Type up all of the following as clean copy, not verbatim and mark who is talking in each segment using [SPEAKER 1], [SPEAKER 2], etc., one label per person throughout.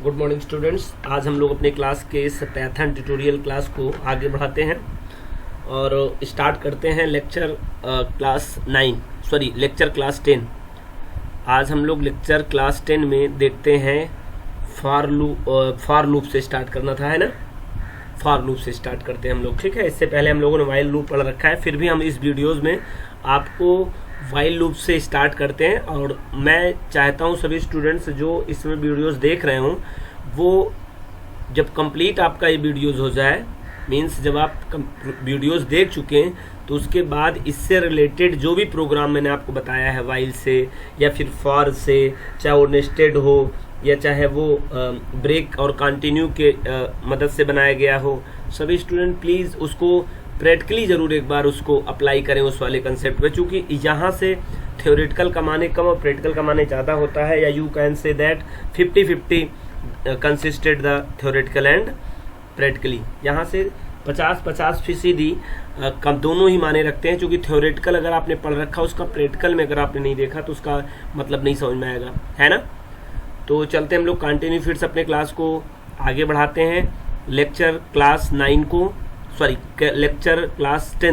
[SPEAKER 1] Good morning students. आज हम लोग अपने क्लास के इस पैथन ट्यूटोरियल क्लास को आगे बढ़ाते हैं और स्टार्ट करते हैं लेक्चर क्लास 10। आज हम लोग लेक्चर क्लास 10 में देखते हैं फॉर लूप से स्टार्ट करना था, है ना। फॉर लूप से स्टार्ट करते हैं हम लोग, ठीक है। इससे पहले हम लोगों ने वाइल लूप पढ़ रखा है, फिर भी हम इस वीडियोज़ में आपको वाइल लूप से स्टार्ट करते हैं। और मैं चाहता हूं सभी स्टूडेंट्स जो इसमें वीडियोस देख रहे हों, वो जब कंप्लीट आपका ये वीडियोस हो जाए, मीन्स जब आप वीडियोस देख चुके हैं, तो उसके बाद इससे रिलेटेड जो भी प्रोग्राम मैंने आपको बताया है वाइल से या फिर फॉर से, चाहे वो नेस्टेड हो या चाहे वो ब्रेक और कंटिन्यू के मदद से बनाया गया हो, सभी स्टूडेंट प्लीज़ उसको प्रैक्टिकली ज़रूर एक बार उसको अप्लाई करें उस वाले कंसेप्ट पे, क्योंकि यहाँ से थ्योरेटिकल कमाने कम और प्रैक्टिकल कमाने ज़्यादा होता है। या you can say that 50-50 consisted the theoretical and practically. यहाँ से 50-50% कम दोनों ही माने रखते हैं, क्योंकि थ्योरेटिकल अगर आपने पढ़ रखा, उसका प्रैक्टिकल में अगर आपने नहीं देखा तो उसका मतलब नहीं समझ में आएगा, है ना। तो चलते हम लोग कंटिन्यू फिर से अपने क्लास को आगे बढ़ाते हैं। लेक्चर क्लास 10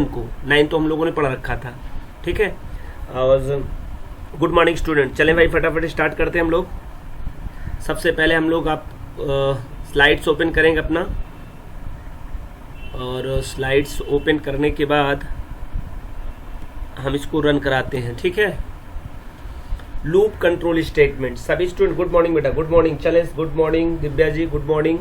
[SPEAKER 1] को 9 तो हम लोगों ने पढ़ रखा था, ठीक है। और गुड मॉर्निंग स्टूडेंट, चलें भाई फटाफट स्टार्ट करते हैं हम लोग। सबसे पहले हम लोग आप स्लाइड्स ओपन करेंगे अपना, और स्लाइड्स ओपन करने के बाद हम इसको रन कराते हैं, ठीक है। Loop control statement. सभी स्टूडेंट गुड मॉर्निंग बेटा, गुड मॉर्निंग। चलें, good morning Divya ji, good morning.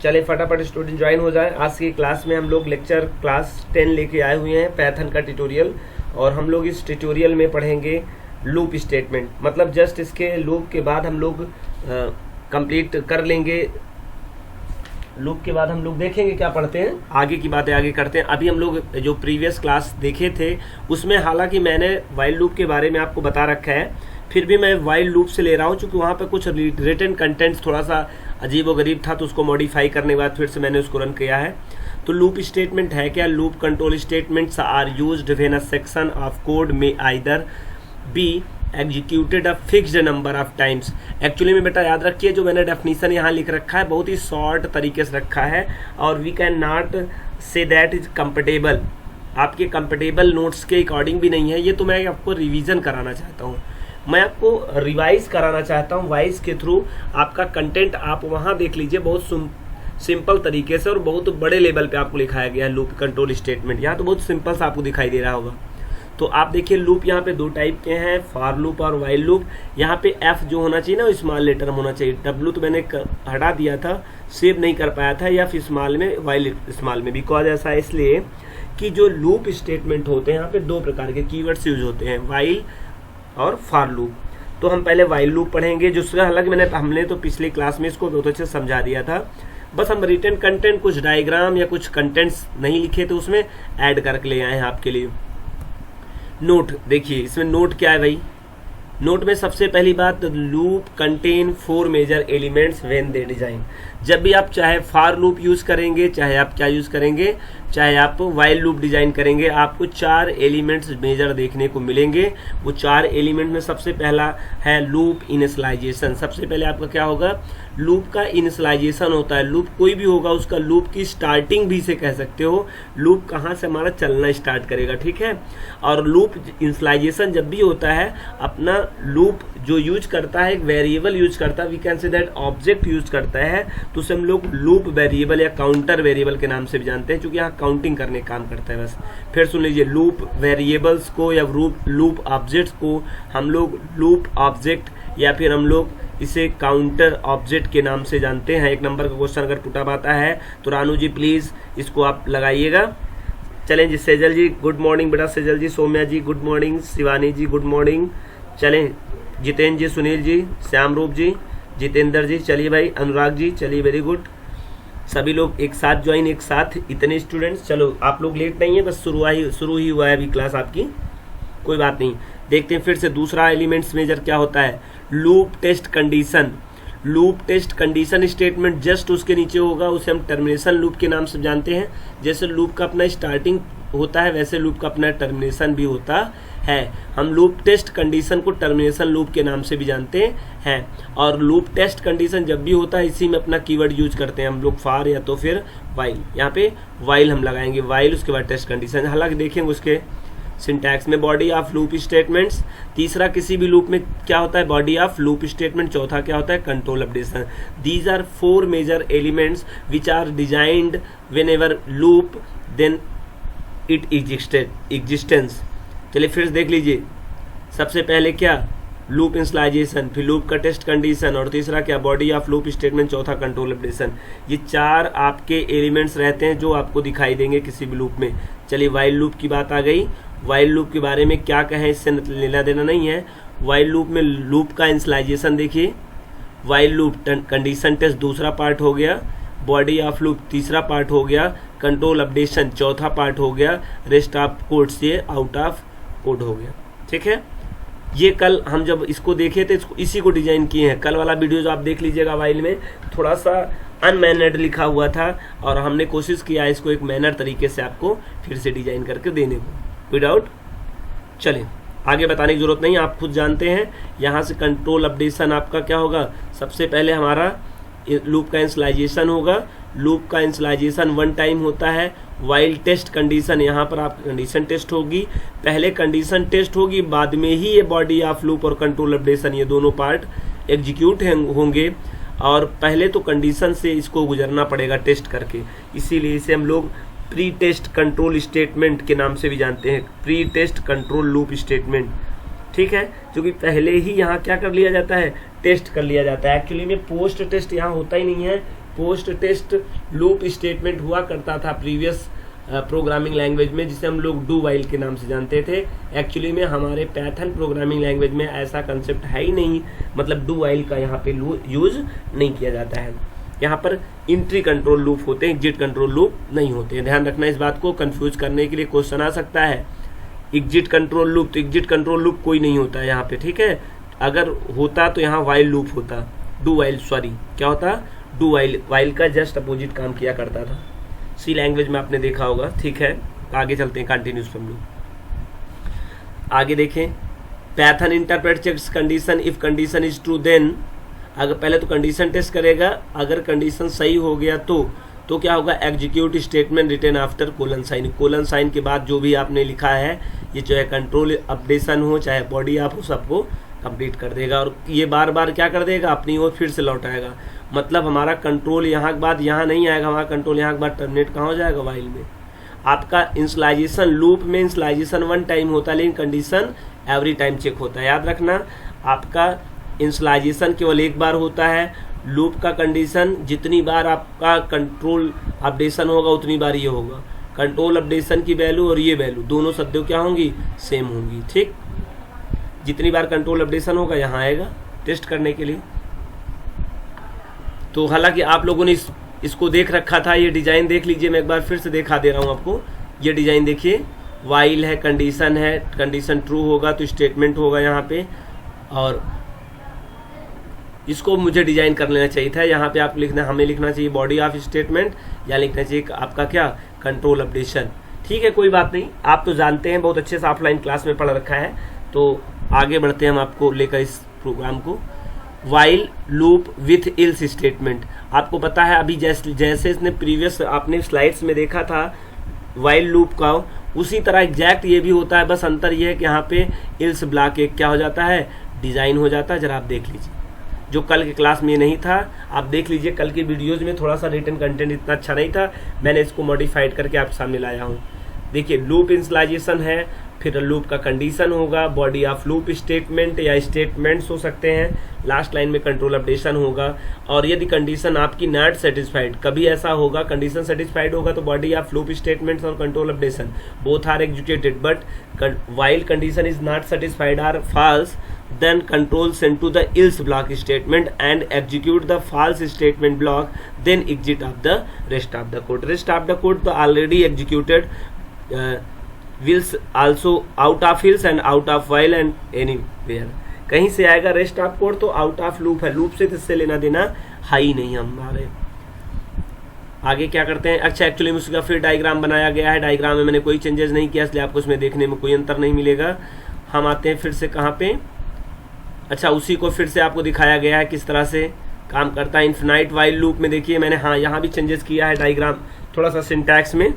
[SPEAKER 1] चले फटाफट स्टूडेंट ज्वाइन हो जाए। आज की क्लास में हम लोग लेक्चर क्लास 10 लेके आए हुए हैं, पैथन का ट्यूटोरियल। और हम लोग इस ट्यूटोरियल में पढ़ेंगे लूप स्टेटमेंट, मतलब जस्ट इसके लूप के बाद हम लोग कंप्लीट कर लेंगे। लूप के बाद हम लोग देखेंगे क्या पढ़ते हैं, आगे की बातें आगे करते हैं। अभी हम लोग जो प्रीवियस क्लास देखे थे उसमें हालांकि मैंने वाइल लूप के बारे में आपको बता रखा है, फिर भी मैं वाइल लूप से ले रहा हूँ, क्योंकि वहाँ पे कुछ रिटन कंटेंट्स थोड़ा सा अजीब व गरीब था, तो उसको मॉडिफाई करने के बाद फिर से मैंने उसको रन किया है। तो लूप स्टेटमेंट है क्या? Loop control statements are used when a section of code में either be executed a fixed number of times. Actually में बेटा याद रखिए, जो मैंने डेफिनेशन यहाँ लिख रखा है बहुत ही शॉर्ट तरीके से रखा है, और we can not say that is comfortable, आपके कंफर्टेबल नोट्स के अकॉर्डिंग भी नहीं है ये। तो मैं आपको रिवीजन कराना चाहता हूँ, मैं आपको रिवाइज कराना चाहता हूँ वाइज के थ्रू। आपका कंटेंट आप वहाँ देख लीजिए, बहुत सिंपल तरीके से और बहुत बड़े लेवल पे आपको लिखाया गया है लूप कंट्रोल स्टेटमेंट। यहाँ तो बहुत सिंपल सा आपको दिखाई दे रहा होगा। तो आप देखिए लूप यहाँ पे दो टाइप के हैं, फॉर लूप और वाइल लूप। यहाँ पे एफ जो होना चाहिए ना स्मॉल लेटर में होना चाहिए, डब्ल्यू तो मैंने हटा दिया था, सेव नहीं कर पाया था, या फिर स्मॉल में वाइल स्मॉल में। बिकॉज ऐसा है इसलिए कि जो लूप स्टेटमेंट होते हैं यहाँ पे दो प्रकार के कीवर्ड्स यूज होते हैं, वाइल और फॉर लूप। तो हम पहले वाइल लूप पढ़ेंगे, जिसका हालांकि हमने तो पिछली क्लास में इसको बहुत अच्छे से समझा दिया था। बस हम रिटन कंटेंट कुछ डायग्राम या कुछ कंटेंट्स नहीं लिखे तो उसमें ऐड करके ले आए हैं आपके लिए। नोट देखिए, इसमें नोट क्या है भाई। नोट में सबसे पहली बात, loop contain 4 major elements when they design. जब भी आप चाहे फॉर लूप यूज करेंगे, चाहे आप क्या यूज करेंगे, चाहे आप वाइल लूप डिजाइन करेंगे, आपको 4 एलिमेंट्स मेजर देखने को मिलेंगे। वो 4 एलिमेंट में सबसे पहला है लूप इनिशियलाइजेशन। सबसे पहले आपका क्या होगा, लूप का इनिशियलाइजेशन होता है। लूप कोई भी होगा उसका लूप की स्टार्टिंग भी से कह सकते हो, लूप कहाँ से हमारा चलना स्टार्ट करेगा, ठीक है। और लूप इनिशियलाइजेशन जब भी होता है, अपना लूप जो यूज करता है एक वेरिएबल यूज करता है, we can say that object use करता है, तो उसे हम लोग लूप वेरिएबल या काउंटर वेरिएबल के नाम से भी जानते हैं, क्योंकि यहाँ काउंटिंग करने का काम करता है बस। फिर सुन लीजिए, लूप वेरिएबल्स को या लूप ऑब्जेक्ट्स को हम लोग लूप ऑब्जेक्ट या फिर हम लोग इसे काउंटर ऑब्जेक्ट के नाम से जानते हैं। 1 नंबर का क्वेश्चन अगर पुटअप आता है तो रानू जी प्लीज इसको आप लगाइएगा। चलें जी, सेजल जी गुड मॉर्निंग बेटा, सेजल जी, सौम्या जी गुड मॉर्निंग, शिवानी जी गुड मॉर्निंग। चलें जितेंद्र जी, सुनील जी, श्यामरूप जी, जितेंद्र जी, चलिए भाई, अनुराग जी, चलिए वेरी गुड। सभी लोग एक साथ ज्वाइन, एक साथ इतने स्टूडेंट्स। चलो आप लोग लेट नहीं है, बस शुरू ही हुआ है अभी क्लास आपकी, कोई बात नहीं। देखते हैं फिर से दूसरा एलिमेंट्स मेजर क्या होता है, loop test condition. Loop test condition statement just उसके नीचे होगा, उसे हम टर्मिनेशन लूप के नाम से जानते हैं। जैसे लूप का अपना स्टार्टिंग होता है वैसे लूप का अपना टर्मिनेशन भी होता है। हम लूप टेस्ट कंडीशन को टर्मिनेशन लूप के नाम से भी जानते हैं। और लूप टेस्ट कंडीशन जब भी होता है इसी में अपना कीवर्ड यूज करते हैं हम लोग, फॉर या तो फिर वाइल। यहाँ पे वाइल हम लगाएंगे, वाइल उसके बाद टेस्ट कंडीशन। हालांकि देखेंगे उसके सिंटैक्स में बॉडी ऑफ लूप स्टेटमेंट्स। तीसरा किसी भी लूप में क्या होता है, बॉडी ऑफ लूप स्टेटमेंट। चौथा क्या होता है, control updation. These are 4 major elements which are designed whenever loop then it existence. चलिए फिर देख लीजिए, सबसे पहले क्या, लूप इंस्लाइजेशन, फिर लूप का टेस्ट कंडीशन, और तीसरा क्या, बॉडी ऑफ लूप स्टेटमेंट, चौथा कंट्रोल अपडेशन। ये 4 आपके एलिमेंट्स रहते हैं जो आपको दिखाई देंगे किसी भी लूप में। चलिए वाइल लूप की बात आ गई। वाइल लूप के बारे में क्या कहें, इससे लेना देना नहीं है। वाइल लूप में लूप का इंस्लाइजेशन देखिए, वाइल लूप कंडीशन टेस्ट दूसरा पार्ट हो गया, बॉडी ऑफ लूप तीसरा पार्ट हो गया, कंट्रोल अपडेशन चौथा पार्ट हो गया, रेस्ट ऑफ कोड से आउट ऑफ कोड हो गया। ठीक है, ये कल हम जब इसको देखे थे इसी को डिजाइन किए हैं। कल वाला वीडियो जो आप देख लीजिएगा वाइल में थोड़ा सा अनमैनर्ड लिखा हुआ था और हमने कोशिश किया इसको एक मैनर तरीके से आपको फिर से डिजाइन करके देने को, विदाउट। चलिए आगे बताने की जरूरत नहीं, आप खुद जानते हैं। यहाँ से कंट्रोल अपडेशन आपका क्या होगा, सबसे पहले हमारा लूप का इंस्लाइजेशन होगा। लूप का इंस्लाइजेशन 1 टाइम होता है। वाइल टेस्ट कंडीशन, यहाँ पर आपकी कंडीशन टेस्ट होगी, पहले कंडीशन टेस्ट होगी, बाद में ही ये बॉडी ऑफ लूप और कंट्रोल अपडेशन ये दोनों पार्ट एग्जीक्यूट होंगे। और पहले तो कंडीशन से इसको गुजरना पड़ेगा टेस्ट करके, इसीलिए इसे हम लोग प्री टेस्ट कंट्रोल स्टेटमेंट के नाम से भी जानते हैं, pre test control loop statement. ठीक है, क्योंकि पहले ही यहाँ क्या कर लिया जाता है, टेस्ट कर लिया जाता है। एक्चुअली में पोस्ट टेस्ट यहाँ होता ही नहीं है। पोस्ट टेस्ट लूप स्टेटमेंट हुआ करता था प्रीवियस प्रोग्रामिंग लैंग्वेज में, जिसे हम लोग डू वाइल के नाम से जानते थे। एक्चुअली में हमारे पाइथन प्रोग्रामिंग लैंग्वेज में ऐसा कंसेप्ट है ही नहीं, मतलब डू वाइल का यहाँ पे यूज नहीं किया जाता है। यहाँ पर इंट्री कंट्रोल लूप होते हैं, एग्जिट कंट्रोल लूप नहीं होते हैं। ध्यान रखना इस बात को, कंफ्यूज करने के लिए क्वेश्चन आ सकता है। एग्जिट कंट्रोल लूप, तो एग्जिट कंट्रोल लूप कोई नहीं होता है यहाँ पे। ठीक है, अगर होता तो यहाँ वाइल लूप होता, डू वाइल, सॉरी क्या होता, डू वाइल। वाइल का जस्ट अपोजिट काम किया करता था, सी लैंग्वेज में आपने देखा होगा। ठीक है, आगे चलते हैं, कंटिन्यूस हम लोग आगे देखें। Python interpret checks condition, if condition is true then, अगर पहले तो कंडीशन टेस्ट करेगा, अगर कंडीशन सही हो गया तो क्या होगा, execute statement return after colon sign. Colon sign के बाद जो भी आपने लिखा है, ये चाहे कंट्रोल अपडेशन हो चाहे बॉडी आप हो, सबको कंप्लीट कर देगा। और ये बार बार क्या कर देगा, अपनी ओर फिर से लौटाएगा। मतलब हमारा कंट्रोल यहाँ के बाद यहाँ नहीं आएगा, हमारा कंट्रोल यहाँ के बाद टर्मिनेट कहाँ हो जाएगा, वाइल में। आपका इंस्लाइजेशन लूप में इंस्लाइजेशन 1 टाइम होता है, लेकिन कंडीशन एवरी टाइम चेक होता है। याद रखना, आपका इंस्लाइजेशन केवल एक बार होता है। लूप का कंडीशन जितनी बार आपका कंट्रोल अपडेशन होगा उतनी बार ये होगा। कंट्रोल अपडेशन की वैल्यू और ये वैल्यू दोनों सद्यों क्या होंगी, सेम होंगी। ठीक, जितनी बार कंट्रोल अपडेशन होगा यहाँ आएगा टेस्ट करने के लिए। तो हालांकि आप लोगों ने इसको देख रखा था, ये डिजाइन देख लीजिए, मैं एक बार फिर से दिखा दे रहा हूँ आपको। ये डिजाइन देखिए, वाइल है, कंडीशन है, कंडीशन ट्रू होगा तो स्टेटमेंट होगा यहाँ पे, और इसको मुझे डिजाइन कर लेना चाहिए था। यहाँ पे आप लिखना, हमें लिखना चाहिए बॉडी ऑफ स्टेटमेंट, या लिखना चाहिए आपका क्या, कंट्रोल अपडेशन। ठीक है, कोई बात नहीं, आप तो जानते हैं, बहुत अच्छे से ऑफलाइन क्लास में पढ़ रखा है। तो आगे बढ़ते हैं हम आपको लेकर इस प्रोग्राम को। While loop with ills statement, आपको पता है अभी जैसे इसने प्रीवियस आपने स्लाइड्स में देखा था वाइल लूप का, उसी तरह एग्जैक्ट ये भी होता है। बस अंतर ये है कि यहाँ पे इल्स ब्लॉक एक क्या हो जाता है, डिजाइन हो जाता है। जरा आप देख लीजिए, जो कल के क्लास में नहीं था, आप देख लीजिए। कल के वीडियोज में थोड़ा सा रिटन कंटेंट इतना अच्छा नहीं था, मैंने इसको मॉडिफाइड करके आप सामने लाया हूँ। देखिए, लूप इंस्लाइजेशन है, फिर लूप का कंडीशन होगा, बॉडी ऑफ लूप स्टेटमेंट या स्टेटमेंट्स हो सकते हैं, लास्ट लाइन में कंट्रोल अपडेशन होगा। और यदि कंडीशन आपकी नॉट सेटिस्फाइड, कभी ऐसा होगा कंडीशन सेटिस्फाइड होगा तो बॉडी ऑफ लूप स्टेटमेंट्स और control updation both are executed, but while condition is not satisfied or false, then control send to the else block statement and execute the false statement block, then exit of the rest of the code. Rest of the code तो already executed, wills also out of else and out of while and anywhere, कहीं से आएगा। Rest of code तो out of loop है, loop से इससे लेना देना है ही नहीं हमारे। आगे क्या करते हैं, अच्छा एक्चुअली उसका फिर डायग्राम बनाया गया है, डायग्राम में मैंने कोई चेंजेस नहीं किया, इसलिए आपको उसमें देखने में कोई अंतर नहीं मिलेगा। हम आते हैं फिर से कहाँ पे, अच्छा उसी को फिर से आपको दिखाया गया है किस तरह से काम करता है इन्फिनाइट वाइल लूप में। देखिए मैंने हाँ यहाँ भी चेंजेस किया है डायग्राम, थोड़ा सा सिंटैक्स में।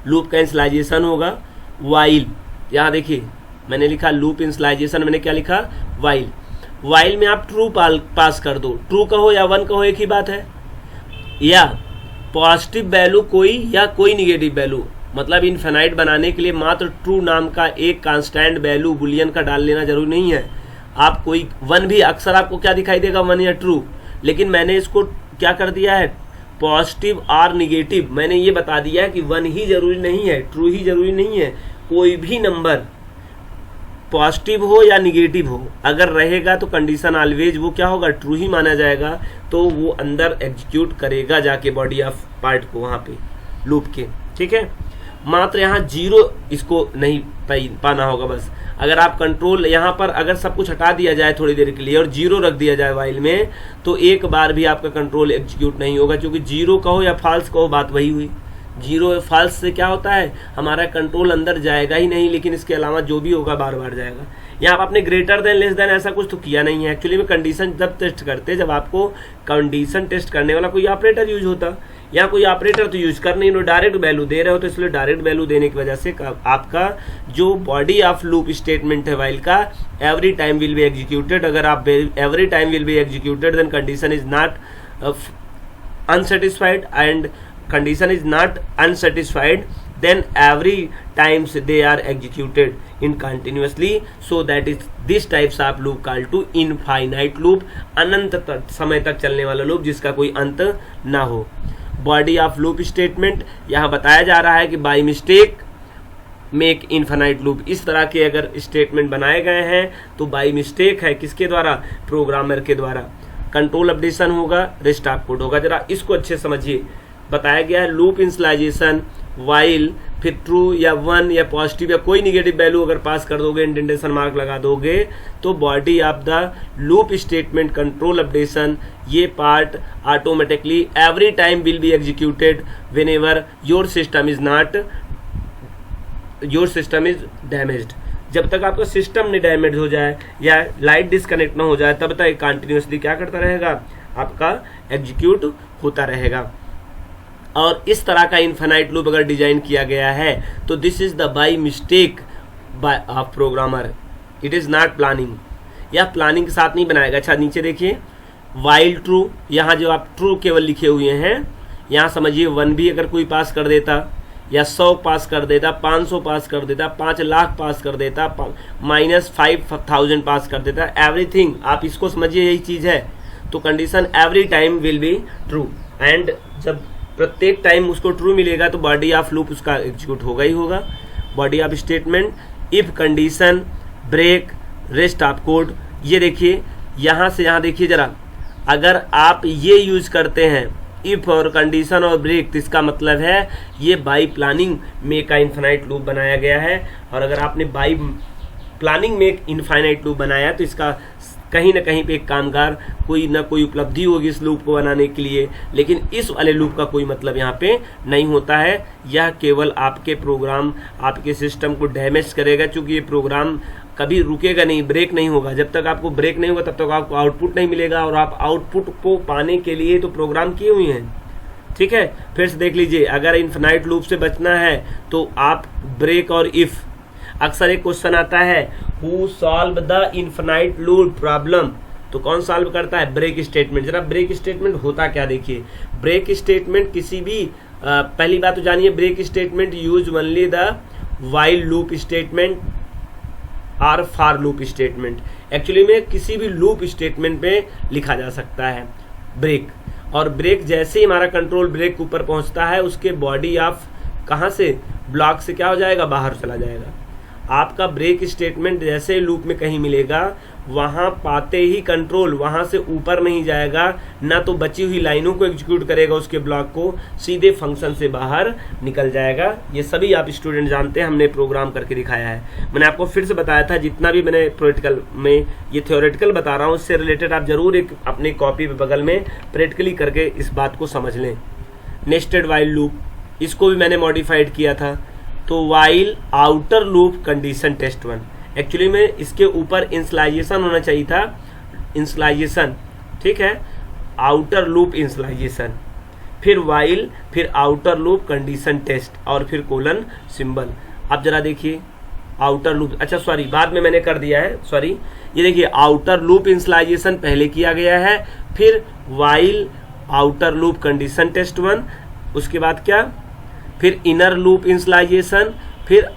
[SPEAKER 1] लूप का इनिशियलाइजेशन होगा वाइल, यहाँ देखिए मैंने लिखा लूप इनिशियलाइजेशन, मैंने क्या लिखा वाइल। वाइल में आप ट्रू पास कर दो, ट्रू कहो या 1 कहो एक ही बात है, या पॉजिटिव वैल्यू कोई या कोई निगेटिव वैल्यू, मतलब इनफिनाइट बनाने के लिए मात्र ट्रू नाम का एक कांस्टेंट वैल्यू बुलियन का डाल लेना जरूरी नहीं है। आप कोई 1 भी अक्सर आपको क्या दिखाई देगा 1 या ट्रू, लेकिन मैंने इसको क्या कर दिया है पॉजिटिव और निगेटिव, मैंने ये बता दिया है कि 1 ही जरूरी नहीं है, ट्रू ही जरूरी नहीं है, कोई भी नंबर पॉजिटिव हो या निगेटिव हो अगर रहेगा तो कंडीशन ऑलवेज वो क्या होगा ट्रू ही माना जाएगा, तो वो अंदर एग्जीक्यूट करेगा जाके बॉडी ऑफ पार्ट को वहां पे लूप के, ठीक है। मात्र यहाँ 0 इसको नहीं पाना होगा बस। अगर आप कंट्रोल यहाँ पर अगर सब कुछ हटा दिया जाए थोड़ी देर के लिए और 0 रख दिया जाए वाइल में, तो एक बार भी आपका कंट्रोल एग्जीक्यूट नहीं होगा, क्योंकि 0 कहो या फॉल्स कहो बात वही हुई। 0 फॉल्स से क्या होता है हमारा कंट्रोल अंदर जाएगा ही नहीं, लेकिन इसके अलावा जो भी होगा बार बार जाएगा। यहाँ आप आपने ग्रेटर देन लेस देन ऐसा कुछ तो किया नहीं है। एक्चुअली में कंडीशन जब टेस्ट करते, जब आपको कंडीशन टेस्ट करने वाला कोई ऑपरेटर यूज होता, यहाँ कोई ऑपरेटर तो यूज कर नहीं, डायरेक्ट वैल्यू दे रहे हो, तो इसलिए डायरेक्ट वैल्यू देने की वजह से आपका जो बॉडी ऑफ लूप स्टेटमेंट है वाइल का every time will be executed. अगर आप every time will be executed then condition is not unsatisfied, and condition is not unsatisfied, then every times they are executed in continuously, so that is this types of loop called to infinite loop, अनंत समय तक चलने वाला loop जिसका कोई अंत ना हो। Body of loop statement यहाँ बताया जा रहा है कि by mistake make infinite loop, इस तरह के अगर स्टेटमेंट बनाए गए हैं तो बाय मिस्टेक है, किसके द्वारा प्रोग्रामर के द्वारा। कंट्रोल अपडेशन होगा, रेस्ट ऑफ कोड होगा। जरा इसको अच्छे समझिए, बताया गया है लूप इनिशियलाइजेशन वाइल, फिर ट्रू या 1 या पॉजिटिव या कोई निगेटिव वैल्यू अगर पास कर दोगे, इंडेंटेशन मार्क लगा दोगे, तो body of the loop statement control updation ये part automatically every time will be executed whenever your system is damaged. जब तक आपका सिस्टम नहीं डैमेज हो जाए या लाइट डिस्कनेक्ट ना हो जाए तब तक कंटिन्यूसली क्या करता रहेगा आपका एग्जीक्यूट होता रहेगा। और इस तरह का इन्फिनाइट लूप अगर डिजाइन किया गया है तो this is the by mistake by of programmer, it is not planning, या प्लानिंग के साथ नहीं बनाएगा। अच्छा नीचे देखिए वाइल ट्रू, यहाँ जो आप ट्रू केवल लिखे हुए हैं, यहाँ समझिए 1 भी अगर कोई पास कर देता या 100 पास कर देता, 500 पास कर देता, 5 लाख पास कर देता, -5000 पास कर देता, एवरीथिंग आप इसको समझिए यही चीज है, तो condition every time will be true, and जब प्रत्येक टाइम उसको ट्रू मिलेगा तो बॉडी ऑफ लूप उसका एग्जीक्यूट होगा ही होगा। Body of statement if condition break rest of code, ये देखिए यहाँ से यहाँ देखिए जरा, अगर आप ये यूज करते हैं इफ और कंडीशन और ब्रेक, तो इसका मतलब है ये बाई प्लानिंग में का इन्फिनाइट लूप बनाया गया है। और अगर आपने बाई प्लानिंग में इन्फिनाइट लूप बनाया तो इसका कहीं ना कहीं पे एक कामगार कोई ना कोई उपलब्धि होगी इस लूप को बनाने के लिए, लेकिन इस वाले लूप का कोई मतलब यहाँ पे नहीं होता है। यह केवल आपके प्रोग्राम आपके सिस्टम को डैमेज करेगा, क्योंकि ये प्रोग्राम कभी रुकेगा नहीं, ब्रेक नहीं होगा। जब तक आपको ब्रेक नहीं होगा तब तक आपको आउटपुट नहीं मिलेगा, और आप आउटपुट को पाने के लिए तो प्रोग्राम किए हुए हैं, ठीक है। फिर से देख लीजिए, अगर इन्फिनाइट लूप से बचना है तो आप ब्रेक और इफ, अक्सर एक क्वेश्चन आता है who solve the infinite loop problem, तो कौन सॉल्व करता है ब्रेक स्टेटमेंट। जरा ब्रेक स्टेटमेंट होता क्या देखिए, ब्रेक स्टेटमेंट किसी भी पहली बात तो जानिए, break statement use only the while loop statement और फॉर लूप स्टेटमेंट। एक्चुअली में किसी भी लूप स्टेटमेंट पे लिखा जा सकता है ब्रेक, और ब्रेक जैसे ही हमारा कंट्रोल ब्रेक के ऊपर पहुंचता है उसके बॉडी ऑफ कहां से ब्लॉक से क्या हो जाएगा, बाहर चला जाएगा। आपका ब्रेक स्टेटमेंट जैसे लूप में कहीं मिलेगा वहां पाते ही कंट्रोल वहां से ऊपर नहीं जाएगा, ना तो बची हुई लाइनों को एग्जीक्यूट करेगा उसके ब्लॉक को, सीधे फंक्शन से बाहर निकल जाएगा। ये सभी आप स्टूडेंट जानते हैं, हमने प्रोग्राम करके दिखाया है। मैंने आपको फिर से बताया था, जितना भी मैंने प्रैक्टिकल में ये थ्योरेटिकल बता रहा हूँ उससे रिलेटेड आप जरूर एक अपनी कॉपी पे बगल में प्रैक्टिकली करके इस बात को समझ लें। नेस्टेड वाइल लूप, इसको भी मैंने मॉडिफाइड किया था। तो while outer loop condition test 1, actually में इसके ऊपर इंसलाइजेशन होना चाहिए था, इंसलाइजेशन, ठीक है, आउटर लूप इंसलाइजेशन, फिर वाइल, फिर आउटर लूप कंडीशन टेस्ट और फिर कोलन सिंबल। अब जरा देखिए आउटर लूप, अच्छा सॉरी बाद में मैंने कर दिया है, सॉरी, ये देखिए आउटर लूप इंसलाइजेशन पहले किया गया है, फिर while outer loop condition test 1, उसके बाद क्या, फिर इनर लूप इंसलाइजेशन, फिर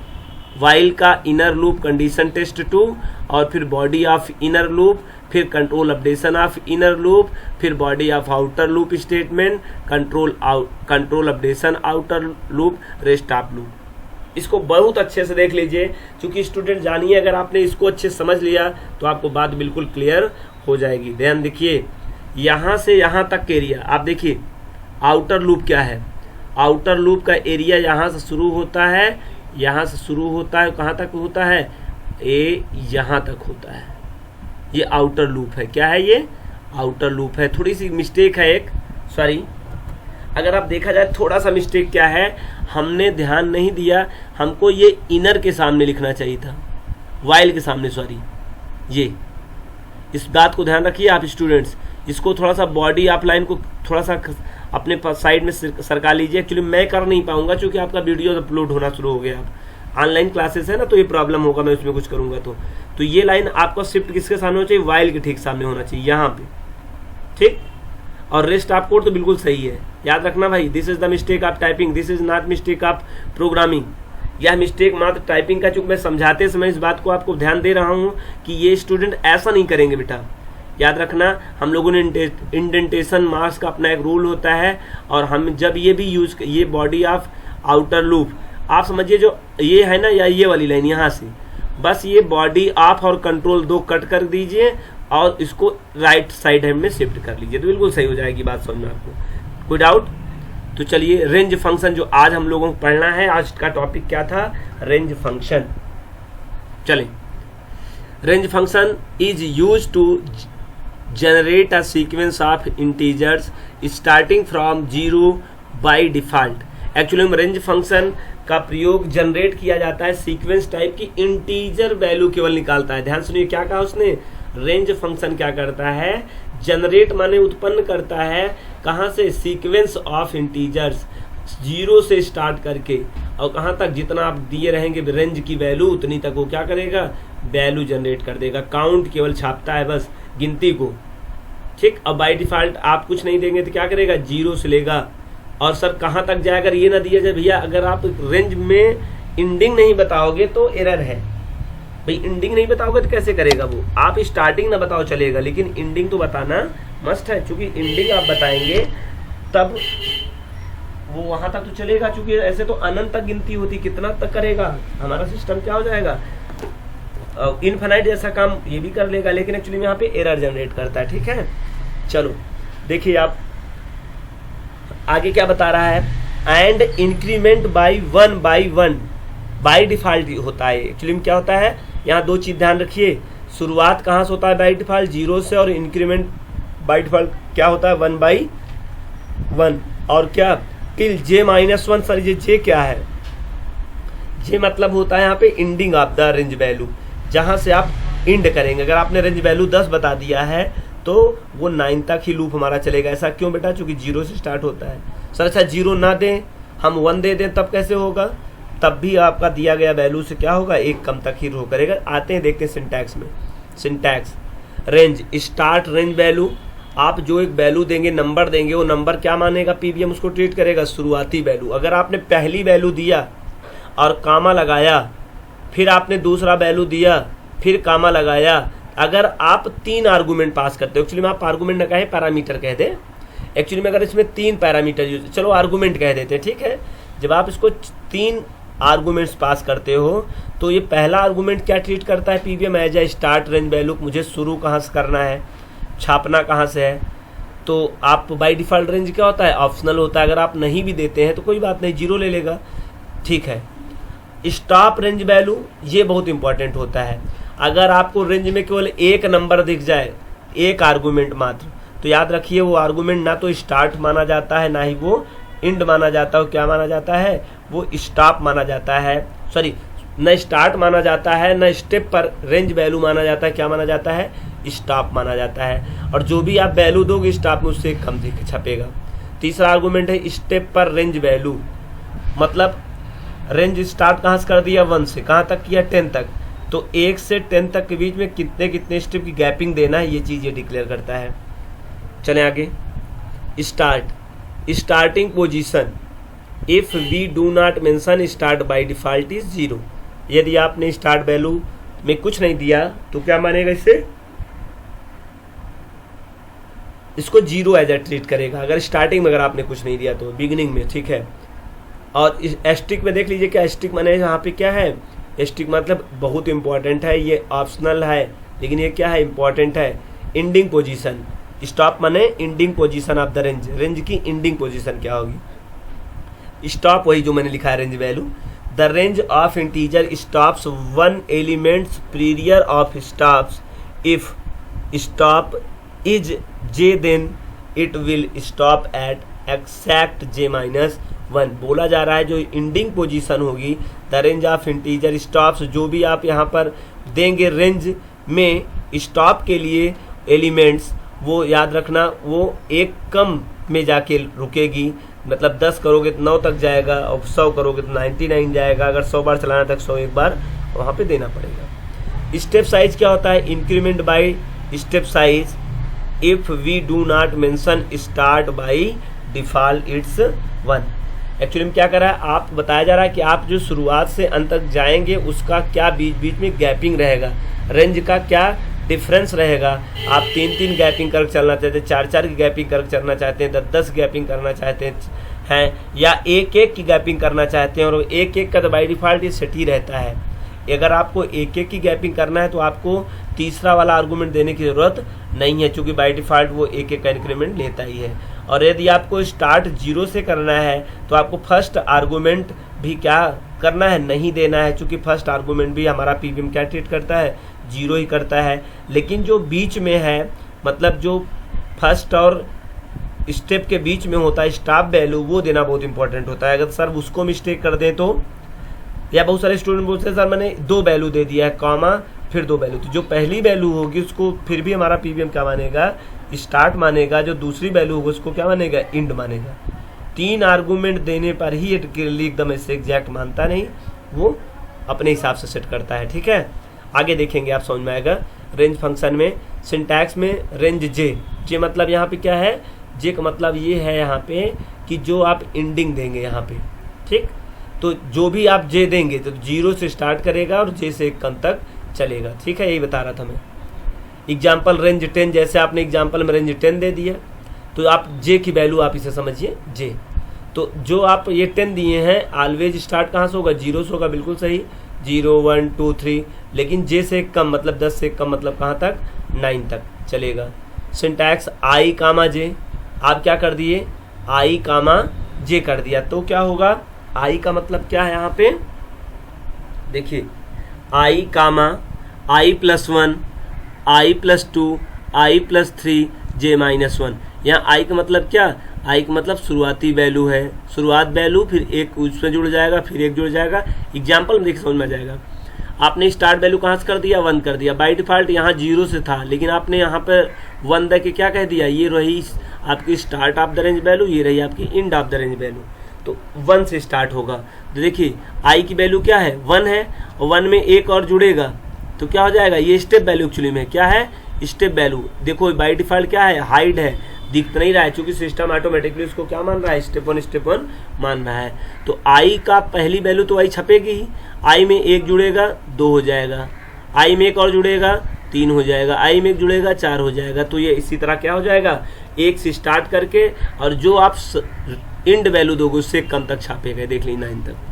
[SPEAKER 1] वाइल का इनर लूप कंडीशन टेस्ट 2 और फिर बॉडी ऑफ इनर लूप, फिर control updation of inner loop, फिर body of outer loop statement, control updation outer loop, rest of loop. इसको बहुत अच्छे से देख लीजिए, क्योंकि स्टूडेंट जानिए अगर आपने इसको अच्छे से समझ लिया तो आपको बात बिल्कुल क्लियर हो जाएगी। ध्यान देखिए, यहां से यहां तक का एरिया आप देखिए, आउटर लूप क्या है, आउटर लूप का एरिया यहां से शुरू होता है, यहां से शुरू होता है, कहां तक होता है, ए यहां तक होता है, ये आउटर लूप है। क्या है ये, आउटर लूप है। थोड़ी सी मिस्टेक है एक, सॉरी, अगर आप देखा जाए थोड़ा सा मिस्टेक क्या है, हमने ध्यान नहीं दिया, हमको ये इनर के सामने लिखना चाहिए था, वाइल के सामने, सॉरी, ये इस बात को ध्यान रखिए आप स्टूडेंट्स। इसको थोड़ा सा बॉडी ऑफ लाइन को थोड़ा सा अपने साइड में सरका लीजिए। एक्चुअली मैं कर नहीं पाऊंगा क्योंकि आपका वीडियो अपलोड होना शुरू हो गया, आप ऑनलाइन क्लासेस है ना, तो ये प्रॉब्लम होगा, मैं उसमें कुछ करूंगा तो ये लाइन आपको शिफ्ट किसके सामने होना चाहिए, वाइल के ठीक सामने होना चाहिए, यहाँ पे, ठीक। और रेस्ट ऑफ कोड तो बिल्कुल सही है, याद रखना भाई, this is the mistake of typing, this is not mistake of programming. यह मिस्टेक मात्र टाइपिंग का, चूंकि मैं समझाते समय इस बात को आपको ध्यान दे रहा हूँ कि ये स्टूडेंट ऐसा नहीं करेंगे बेटा, याद रखना। हम लोगों ने इंडेंटेशन मार्क्स का अपना एक रूल होता है, और हम जब ये भी यूज, ये बॉडी ऑफ आउटर लूप आप समझिए, जो ये है ना, या ये वाली लाइन यहाँ से, बस ये बॉडी ऑफ और कंट्रोल 2 कट कर दीजिए और इसको राइट साइड हैंड में शिफ्ट कर लीजिए, तो बिल्कुल सही हो जाएगी बात, समझ में आपको कोई डाउट। तो चलिए रेंज फंक्शन जो आज हम लोगों को पढ़ना है, आज का टॉपिक क्या था, रेंज फंक्शन। चले, range function is use to generate a sequence of integers starting from 0 by default। Actually में रेंज फंक्शन का प्रयोग जनरेट किया जाता है, सीक्वेंस टाइप की इंटीजर वैल्यू केवल निकालता है। ध्यान सुनिए क्या कहा उसने, रेंज फंक्शन क्या करता है, जनरेट माने उत्पन्न करता है, कहां से, सीक्वेंस ऑफ इंटीजर्स, 0 से स्टार्ट करके और कहां तक, जितना आप दिए रहेंगे रेंज की वैल्यू उतनी तक वो क्या करेगा, वैल्यू जनरेट कर देगा। काउंट केवल छापता है बस गिनती को, ठीक। अब बाय डिफॉल्ट आप कुछ नहीं देंगे तो क्या करेगा, 0 से लेगा, और सर कहां तक जाएगा ये ना दिया जाए भैया, अगर आप रेंज में एंडिंग नहीं बताओगे तो एरर है भाई, एंडिंग नहीं बताओगे तो कैसे करेगा वो, आप स्टार्टिंग ना बताओ चलेगा, लेकिन एंडिंग तो बताना मस्ट है, क्योंकि एंडिंग आप बताएंगे तब वो वहां तक तो चलेगा, क्योंकि ऐसे तो अनंत तक गिनती होती, कितना तक करेगा, हमारा सिस्टम क्या हो जाएगा, इनफाइनाइट जैसा काम ये भी कर लेगा, लेकिन एक्चुअली में यहाँ पे एरर जनरेट करता है, ठीक है। चलो देखिए आप आगे क्या बता रहा है, and increment by 1 by 1 by default होता है। एक्चुअली में क्या होता है, यहाँ 2 चीज ध्यान रखिए, शुरुआत कहाँ से होता है बाई डिफॉल्ट, 0 से, और इंक्रीमेंट बाई डिफॉल्ट क्या होता है 1 by 1, और क्या टिल j-1। सर ये j क्या है, j मतलब होता है यहाँ पे ending of the range value, जहां से आप एंड करेंगे। अगर आपने रेंज वैल्यू 10 बता दिया है तो वो 9 तक ही लूप हमारा चलेगा। ऐसा क्यों बेटा, चूंकि 0 से स्टार्ट होता है। सर अच्छा 0 ना दें, हम 1 दे दें तब कैसे होगा, तब भी आपका दिया गया वैल्यू से क्या होगा, 1 कम तक ही रो करेगा। आते हैं देखते हैं सिंटैक्स में, syntax range, start range value, आप जो एक वैल्यू देंगे, नंबर देंगे, वो नंबर क्या मानेगा, पीवीएम उसको ट्रीट करेगा शुरुआती वैल्यू। अगर आपने पहली वैल्यू दिया और कामा लगाया, फिर आपने दूसरा वैल्यू दिया, फिर कामा लगाया, अगर आप 3 आर्गुमेंट पास करते हो, एक्चुअली में आप आर्गुमेंट न कहें पैरामीटर कह दे, एक्चुअली में अगर इसमें 3 पैरामीटर यूज, चलो आर्गुमेंट कह देते हैं, ठीक है। जब आप इसको 3 आर्गुमेंट्स पास करते हो तो ये पहला आर्गुमेंट क्या ट्रीट करता है, PVM as a start range value, मुझे शुरू कहाँ से करना है, छापना कहाँ से है। तो आप बाय डिफॉल्ट रेंज क्या होता है, ऑप्शनल होता है, अगर आप नहीं भी देते हैं तो कोई बात नहीं, 0 ले लेगा, ठीक है। स्टॉप रेंज वैल्यू, ये बहुत इंपॉर्टेंट होता है। अगर आपको रेंज में केवल 1 नंबर दिख जाए, 1 आर्गुमेंट मात्र, तो याद रखिए वो आर्गुमेंट ना तो स्टार्ट माना जाता है, ना ही वो इंड माना जाता है, क्या माना जाता है, वो स्टॉप माना जाता है, सॉरी न स्टार्ट माना जाता है, न स्टेप पर रेंज वैल्यू माना जाता है, क्या माना जाता है, स्टॉप माना जाता है। और जो भी आप वैल्यू दोगे स्टॉप में उससे कम छपेगा। तीसरा आर्गूमेंट है स्टेप पर रेंज वैल्यू, मतलब रेंज स्टार्ट कहाँ से कर दिया, 1 से कहाँ तक किया, 10 तक, तो 1 से 10 तक के बीच में कितने कितने स्टेप की गैपिंग देना है, ये चीज़ ये डिक्लेयर करता है। चलें आगे। Starting position, if we do not mention start by default is 0। यदि आपने स्टार्ट वैल्यू में कुछ नहीं दिया तो क्या मानेगा, इसको 0 एज ए ट्रीट करेगा, अगर स्टार्टिंग में अगर आपने कुछ नहीं दिया तो, बिगिनिंग में, ठीक है। और एस्टिक में देख लीजिए क्या एस्टिक माने यहाँ पे क्या है, एस्टिक मतलब बहुत इंपॉर्टेंट है, ये ऑप्शनल है लेकिन ये क्या है, इंपॉर्टेंट है। इंडिंग पोजीशन, स्टॉप माने ending position of the range, range की इंडिंग पोजीशन क्या होगी, स्टॉप वही जो मैंने लिखा है range value. The range of integer stops 1 elements prior of stops, if stop is j then it will stop at exact j-1। बोला जा रहा है जो इंडिंग पोजीशन होगी, the range of integer stops, जो भी आप यहाँ पर देंगे रेंज में स्टॉप के लिए एलिमेंट्स, वो याद रखना वो एक कम में जाके रुकेगी, मतलब 10 करोगे तो 9 तक जाएगा और 100 करोगे तो 99 जाएगा। अगर 100 बार चलाना तक 100 एक बार वहाँ पे देना पड़ेगा। स्टेप साइज क्या होता है, increment by step size, if we do not mention start by default it's 1। Actually में क्या कर रहा है, आप बताया जा रहा है कि आप जो शुरुआत से अंत तक जाएंगे उसका क्या बीच बीच में गैपिंग रहेगा, रेंज का क्या डिफरेंस रहेगा। आप 3-3 गैपिंग करके चलना चाहते हैं, 4-4 की गैपिंग करके चलना चाहते हैं, 10-10 गैपिंग करना चाहते हैं, या 1-1 की गैपिंग करना चाहते हैं, और 1-1 का तो बाई डिफॉल्ट ये सेट ही रहता है। अगर आपको 1-1 की गैपिंग करना है तो आपको तीसरा वाला आर्गूमेंट देने की जरूरत नहीं है, क्योंकि बाय डिफॉल्ट वो 1-1 का इंक्रीमेंट लेता ही है। और यदि आपको स्टार्ट 0 से करना है तो आपको फर्स्ट आर्गूमेंट भी क्या करना है, नहीं देना है, क्योंकि फर्स्ट आर्गूमेंट भी हमारा पीवीएम क्या ट्रीट करता है, 0 ही करता है। लेकिन जो बीच में है, मतलब जो फर्स्ट और स्टेप के बीच में होता है स्टॉप वैल्यू, वो देना बहुत इंपॉर्टेंट होता है। अगर सर उसको मिस्टेक कर दें तो, या बहुत सारे स्टूडेंट बोलते हैं सर मैंने 2 वैल्यू दे दिया है, कॉमा फिर 2 वैल्यू, तो जो पहली वैल्यू होगी उसको फिर भी हमारा पीवीएम क्या मानेगा, स्टार्ट मानेगा, जो दूसरी वैल्यू होगी उसको क्या मानेगा, इंड मानेगा। 3 आर्गूमेंट देने पर ही एकदम ऐसे एग्जैक्ट मानता नहीं, वो अपने हिसाब से सेट करता है, ठीक है। आगे देखेंगे आप समझ में आएगा। रेंज फंक्शन में सिंटैक्स में रेंज जे मतलब यहाँ पे क्या है, जे का मतलब ये है यहाँ पे कि जो आप इंडिंग देंगे यहाँ पे, ठीक, तो जो भी आप जे देंगे तो 0 से स्टार्ट करेगा और जे से 1 कम तक चलेगा, ठीक है, यही बता रहा था मैं। एग्जाम्पल रेंज 10, जैसे आपने एग्जाम्पल में रेंज 10 दे दिया तो आप जे की वैल्यू आप इसे समझिए जे, तो जो आप ये 10 दिए हैं ऑलवेज स्टार्ट कहाँ से होगा, 0 से होगा, बिल्कुल सही, 0 1 2 3, लेकिन जे से कम मतलब 10 से कम मतलब कहाँ तक, 9 तक चलेगा। सिंटैक्स आई कामा जे, आप क्या कर दिए, आई कामा जे कर दिया, तो क्या होगा, आई का मतलब क्या है यहाँ पे देखिए, आई कामा आई +1 आई +2 आई +3 j-1। यहाँ आई का मतलब क्या, आई का मतलब शुरुआती वैल्यू है, शुरुआत वैल्यू, फिर एक उसमें जुड़ जाएगा, फिर एक जुड़ जाएगा। एग्जाम्पल में देखिए समझ में आ जाएगा। आपने स्टार्ट वैल्यू कहाँ से कर दिया, 1 कर दिया, बाय डिफॉल्ट यहाँ 0 से था, लेकिन आपने यहाँ पर 1 दे के क्या कह दिया, ये रही आपकी start of the range value, ये रही आपकी end of the range value, तो 1 से स्टार्ट होगा। तो देखिए आई की वैल्यू क्या है, 1 है, और 1 में एक और जुड़ेगा तो क्या हो जाएगा, ये स्टेप वैल्यू एक्चुअली में क्या है, स्टेप वैल्यू। देखो बाय डिफॉल्ट क्या है, हाइड है, दिख नहीं रहा है, क्योंकि सिस्टम ऑटोमेटिकली उसको क्या मान रहा है, स्टेप 1 मान रहा है। तो आई का पहली वैल्यू तो आई छपेगी ही, आई में एक जुड़ेगा 2 हो जाएगा, आई में एक और जुड़ेगा 3 हो जाएगा, आई में एक जुड़ेगा 4 हो जाएगा। तो ये इसी तरह क्या हो जाएगा, 1 से स्टार्ट करके, और जो आप इंड वैल्यू दोगे उससे कम तक छापेगा, देख लीजिए 9 तक।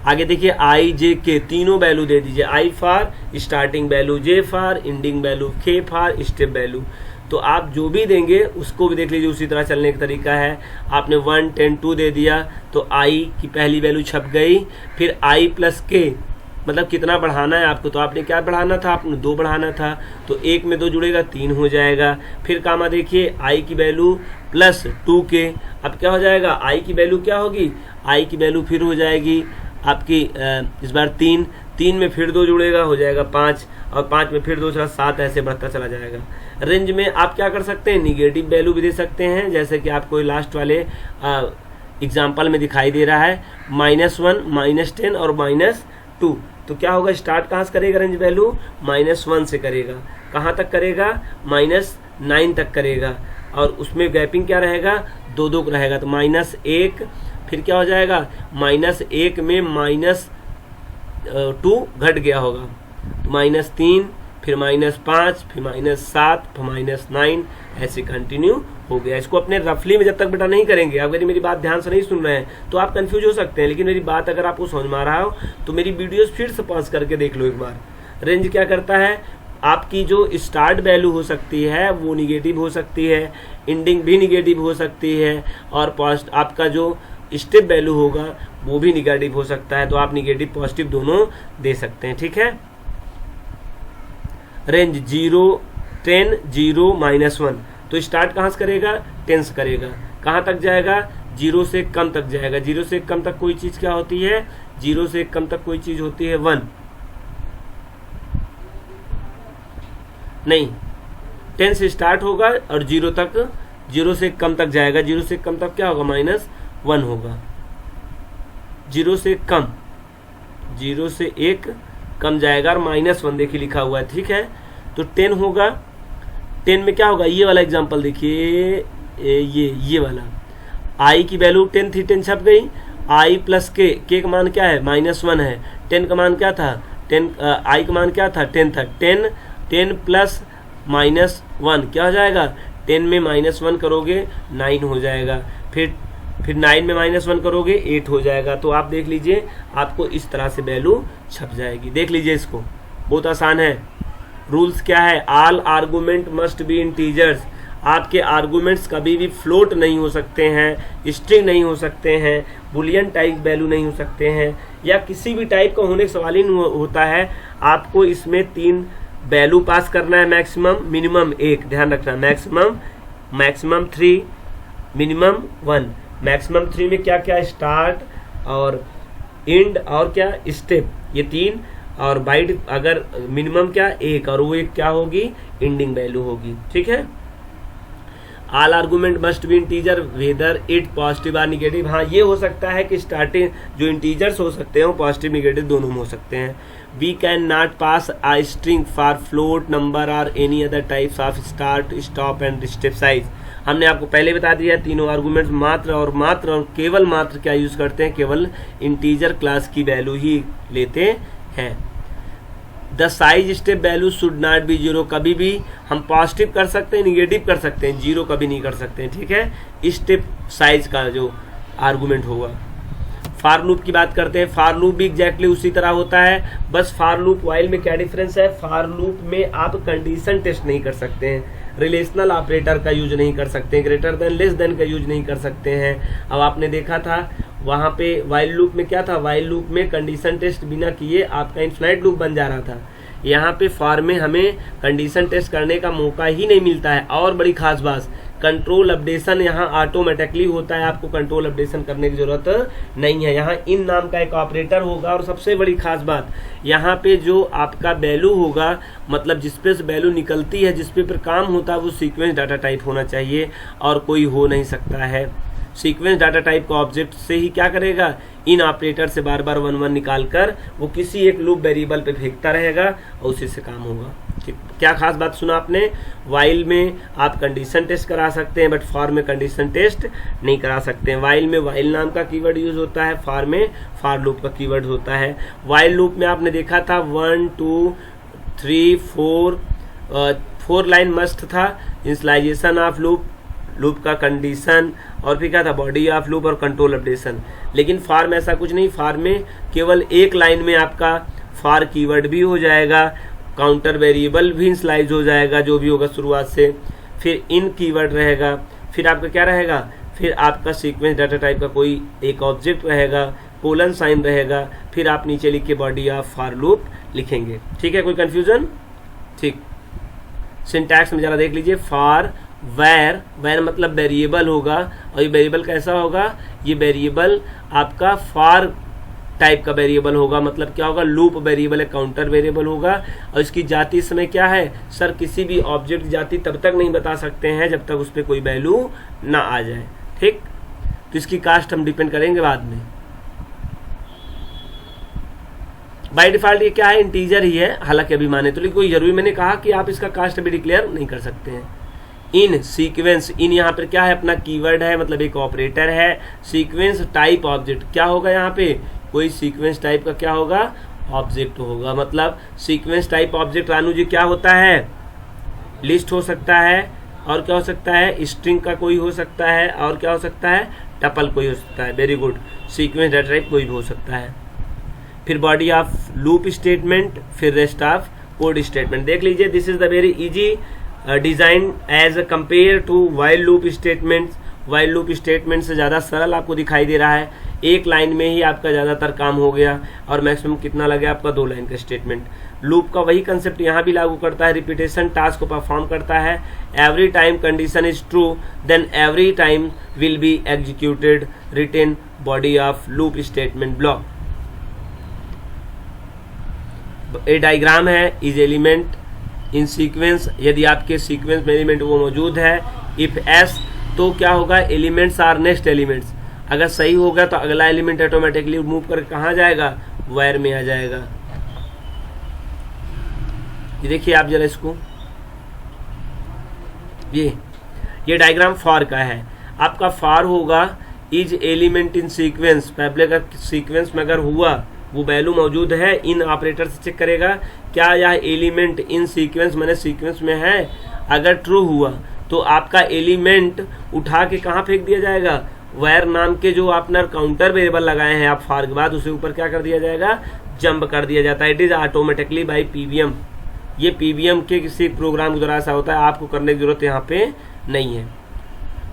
[SPEAKER 1] आगे देखिए आई जे के तीनों वैल्यू दे दीजिए, I for starting value, J for ending value, K for step value. तो आप जो भी देंगे उसको भी देख लीजिए, उसी तरह चलने का तरीका है। आपने 1 10 2 दे दिया तो आई की पहली वैल्यू छप गई, फिर आई + के मतलब कितना बढ़ाना है आपको, तो आपने क्या बढ़ाना था, आपने 2 बढ़ाना था, तो 1 में 2 जुड़ेगा 3 हो जाएगा। फिर कामा देखिए आई की वैल्यू प्लस 2k। अब क्या हो जाएगा, i की वैल्यू क्या होगी, i की वैल्यू फिर हो जाएगी आपकी इस बार 3 में फिर 2 जुड़ेगा, हो जाएगा 5, और 5 में फिर 2 चला 7, ऐसे बढ़ता चला जाएगा। रेंज में आप क्या कर सकते हैं, निगेटिव वैल्यू भी दे सकते हैं, जैसे कि आपको लास्ट वाले एग्जाम्पल में दिखाई दे रहा है -1, -10 और -2। तो क्या होगा, स्टार्ट कहाँ से करेगा, रेंज वैल्यू -1 से करेगा, कहाँ तक करेगा, -9 तक करेगा, और उसमें गैपिंग क्या रहेगा, 2 रहेगा, तो -1, फिर क्या हो जाएगा, -1 में -2 घट गया होगा, तो -3, फिर -5, फिर -7, फिर -9, ऐसे कंटिन्यू हो गया। इसको अपने रफली में जब तक बेटा नहीं करेंगे, अगर मेरी बात ध्यान से नहीं सुन रहे हैं तो आप कंफ्यूज हो सकते हैं, लेकिन मेरी बात अगर आपको समझ में आ रहा हो तो मेरी वीडियोस फिर से पॉज करके देख लो एक बार। रेंज क्या करता है, आपकी जो स्टार्ट वैल्यू हो सकती है वो निगेटिव हो सकती है, एंडिंग भी निगेटिव हो सकती है, और आपका जो स्टेप वैल्यू होगा वो भी निगेटिव हो सकता है, तो आप निगेटिव पॉजिटिव दोनों दे सकते हैं, ठीक है। रेंज 0, 10, 0, -1, तो स्टार्ट कहाँ से करेगा, 10 से करेगा, कहाँ तक जाएगा, 0 से कम तक जाएगा। 0 से कम तक कोई चीज क्या होती है, 0 से कम तक कोई चीज होती है 1, नहीं, 10 से स्टार्ट होगा और 0 तक, 0 से कम तक जाएगा, 0 से कम तक क्या होगा, -1 होगा। 0 से कम, 0 से 1 कम जाएगा और -1 देखिए लिखा हुआ है, ठीक है। तो 10 होगा, 10 में क्या होगा, ये वाला एग्जांपल देखिए, ये वाला i की वैल्यू 10 थी, 10 छप गई, i प्लस k का मान क्या है, -1 है, 10 का मान क्या था, 10 i का मान क्या था, 10 था, 10 प्लस -1 क्या हो जाएगा, 10 में -1 करोगे 9 हो जाएगा, फिर 9 में -1 करोगे 8 हो जाएगा। तो आप देख लीजिए आपको इस तरह से वैल्यू छप जाएगी, देख लीजिए इसको, बहुत आसान है। रूल्स क्या है, all argument must B integers, आपके आर्गुमेंट्स कभी भी फ्लोट नहीं हो सकते हैं, स्ट्रिंग नहीं हो सकते हैं, बुलियन टाइप वैल्यू नहीं हो सकते हैं, या किसी भी टाइप का होने का सवाल ही नहीं होता है। आपको इसमें 3 वैल्यू पास करना है, मैक्सिमम, मिनिमम 1, ध्यान रखना, मैक्सिमम 3, मिनिमम 1। मैक्सिमम 3 में क्या क्या, स्टार्ट और एंड और क्या, स्टेप, ये 3, और बाइट अगर मिनिमम क्या 1, और वो 1 क्या होगी, एंडिंग वैल्यू होगी, ठीक है। All argument must be integer whether it positive or negative, हाँ ये हो सकता है कि स्टार्टिंग जो इंटीजर्स हो सकते हैं वो पॉजिटिव निगेटिव दोनों में हो सकते हैं। We can not pass a string for float number और any other types of start, stop and step size. हमने आपको पहले बता दिया तीनों आर्गुमेंट्स मात्र और केवल मात्र क्या यूज करते हैं, केवल इंटीजर क्लास की वैल्यू ही लेते हैं। The size step value should not be 0, कभी भी हम पॉजिटिव कर सकते हैं, निगेटिव कर सकते हैं, 0 कभी नहीं कर सकते हैं, ठीक है। स्टेप साइज का जो आर्गुमेंट होगा। फॉर लूप की बात करते हैं, फॉर लूप भी एग्जैक्टली उसी तरह होता है, बस फॉर लूप वाइल में क्या डिफरेंस है, फॉर लूप में आप कंडीशन टेस्ट नहीं कर सकते हैं, रिलेशनल ऑपरेटर का यूज नहीं कर सकते, ग्रेटर देन लेस देन का यूज नहीं कर सकते हैं। अब आपने देखा था वहां पे वाइल लूप में क्या था, वाइल लूप में कंडीशन टेस्ट बिना किए आपका इनफिनिट लूप बन जा रहा था। यहाँ पे फॉर में हमें कंडीशन टेस्ट करने का मौका ही नहीं मिलता है। और बड़ी खास बात, कंट्रोल अपडेशन यहाँ ऑटोमेटिकली होता है, आपको कंट्रोल अपडेशन करने की जरूरत नहीं है। यहाँ इन नाम का एक ऑपरेटर होगा, और सबसे बड़ी खास बात यहाँ पे जो आपका वैल्यू होगा, मतलब जिसपे से वैल्यू निकलती है, जिसपे पर काम होता है, वो सीक्वेंस डाटा टाइप होना चाहिए और कोई हो नहीं सकता है। सीक्वेंस डाटा टाइप का ऑब्जेक्ट से ही क्या करेगा, इन ऑपरेटर से बार बार 1 1 निकाल कर वो किसी एक लूप वेरिएबल पे फेंकता रहेगा और उसी से काम होगा। ठीक, क्या खास बात सुना आपने, वाइल में आप कंडीशन टेस्ट करा सकते हैं, बट फॉर में कंडीशन टेस्ट नहीं करा सकते हैं। वाइल में वाइल नाम का कीवर्ड यूज होता है, फॉर में फॉर लूप का कीवर्ड होता है। वाइल लूप में आपने देखा था 1 2 3 4 लाइन मस्ट था, इनिशियलाइजेशन ऑफ लूप का कंडीशन, और फिर क्या था, बॉडी ऑफ लूप और कंट्रोल अपडेशन। लेकिन फॉर में ऐसा कुछ नहीं, फॉर में केवल एक लाइन में आपका फॉर कीवर्ड भी हो जाएगा, काउंटर वेरिएबल भी इनिशियलाइज हो जाएगा, जो भी होगा शुरुआत से, फिर इन कीवर्ड रहेगा, फिर आपका क्या रहेगा, फिर आपका सीक्वेंस डाटा टाइप का कोई एक ऑब्जेक्ट रहेगा, कोलन साइन रहेगा, फिर आप नीचे लिख के बॉडी ऑफ फॉर लूप लिखेंगे। ठीक है, कोई कंफ्यूजन? ठीक, सिंटैक्स में जरा देख लीजिए, फॉर where मतलब वेरिएबल होगा, और ये वेरिएबल कैसा होगा, ये वेरिएबल आपका फॉर टाइप का वेरिएबल होगा। मतलब क्या होगा, लूप वेरिएबल है, काउंटर वेरिएबल होगा। और इसकी जाति इस समय क्या है सर, किसी भी ऑब्जेक्ट की जाति तब तक नहीं बता सकते हैं जब तक उस पर कोई वैल्यू ना आ जाए, ठीक। तो इसकी कास्ट हम डिपेंड करेंगे बाद में। बाय डिफॉल्ट ये क्या है, इंटीजर ही है, हालांकि अभी माने तो, लेकिन कोई जरूरी मैंने कहा कि आप इसका कास्ट अभी डिक्लेयर नहीं कर सकते हैं। इन सीक्वेंस, इन यहाँ पर क्या है, अपना कीवर्ड है, मतलब एक ऑपरेटर है। सीक्वेंस टाइप ऑब्जेक्ट क्या होगा, यहाँ पे कोई सीक्वेंस टाइप का क्या होगा, ऑब्जेक्ट होगा। मतलब सीक्वेंस टाइप ऑब्जेक्ट रानू जी क्या होता है, लिस्ट हो सकता है, और क्या हो सकता है, स्ट्रिंग का कोई हो सकता है, और क्या हो सकता है, टपल कोई हो सकता है। Very good, sequence data type कोई भी हो सकता है। फिर बॉडी ऑफ लूप स्टेटमेंट, फिर रेस्ट ऑफ कोड स्टेटमेंट। देख लीजिए, this is the very easy design as compare to while loop statements. While loop statement से ज़्यादा सरल आपको दिखाई दे रहा है। एक लाइन में ही आपका ज़्यादातर काम हो गया, और मैक्सिमम कितना लगे आपका, 2 लाइन का स्टेटमेंट। लूप का वही कंसेप्ट यहाँ भी लागू करता है, रिपीटेशन टास्क को परफॉर्म करता है। Every time condition is true then every time will be executed written body of loop statement block. A diagram है, इज एलिमेंट इन सीक्वेंस, यदि आपके सीक्वेंस में एलिमेंट वो मौजूद है। इफ एस, तो क्या होगा, एलिमेंट्स आर नेक्स्ट एलिमेंट्स। अगर सही होगा तो अगला एलिमेंट ऑटोमेटिकली मूव करके कहाँ जाएगा, वायर में आ जाएगा। ये देखिए आप जरा इसको, ये डायग्राम फॉर का है। आपका फॉर होगा इज एलिमेंट इन सीक्वेंस, पहले अगर सीक्वेंस में अगर हुआ वो वैल्यू मौजूद है, इन ऑपरेटर से चेक करेगा क्या यह एलिमेंट इन सीक्वेंस मैंने सीक्वेंस में है। अगर ट्रू हुआ तो आपका एलिमेंट उठा के कहाँ फेंक दिया जाएगा, वायर नाम के जो आपने काउंटर वेरिएबल लगाए हैं आप फॉर के बाद, उसे ऊपर क्या कर दिया जाएगा, जंप कर दिया जाता है। It is automatically bye PVM. ये पीवीएम के किसी प्रोग्राम के द्वारा ऐसा होता है, आपको करने की जरूरत यहाँ पे नहीं है।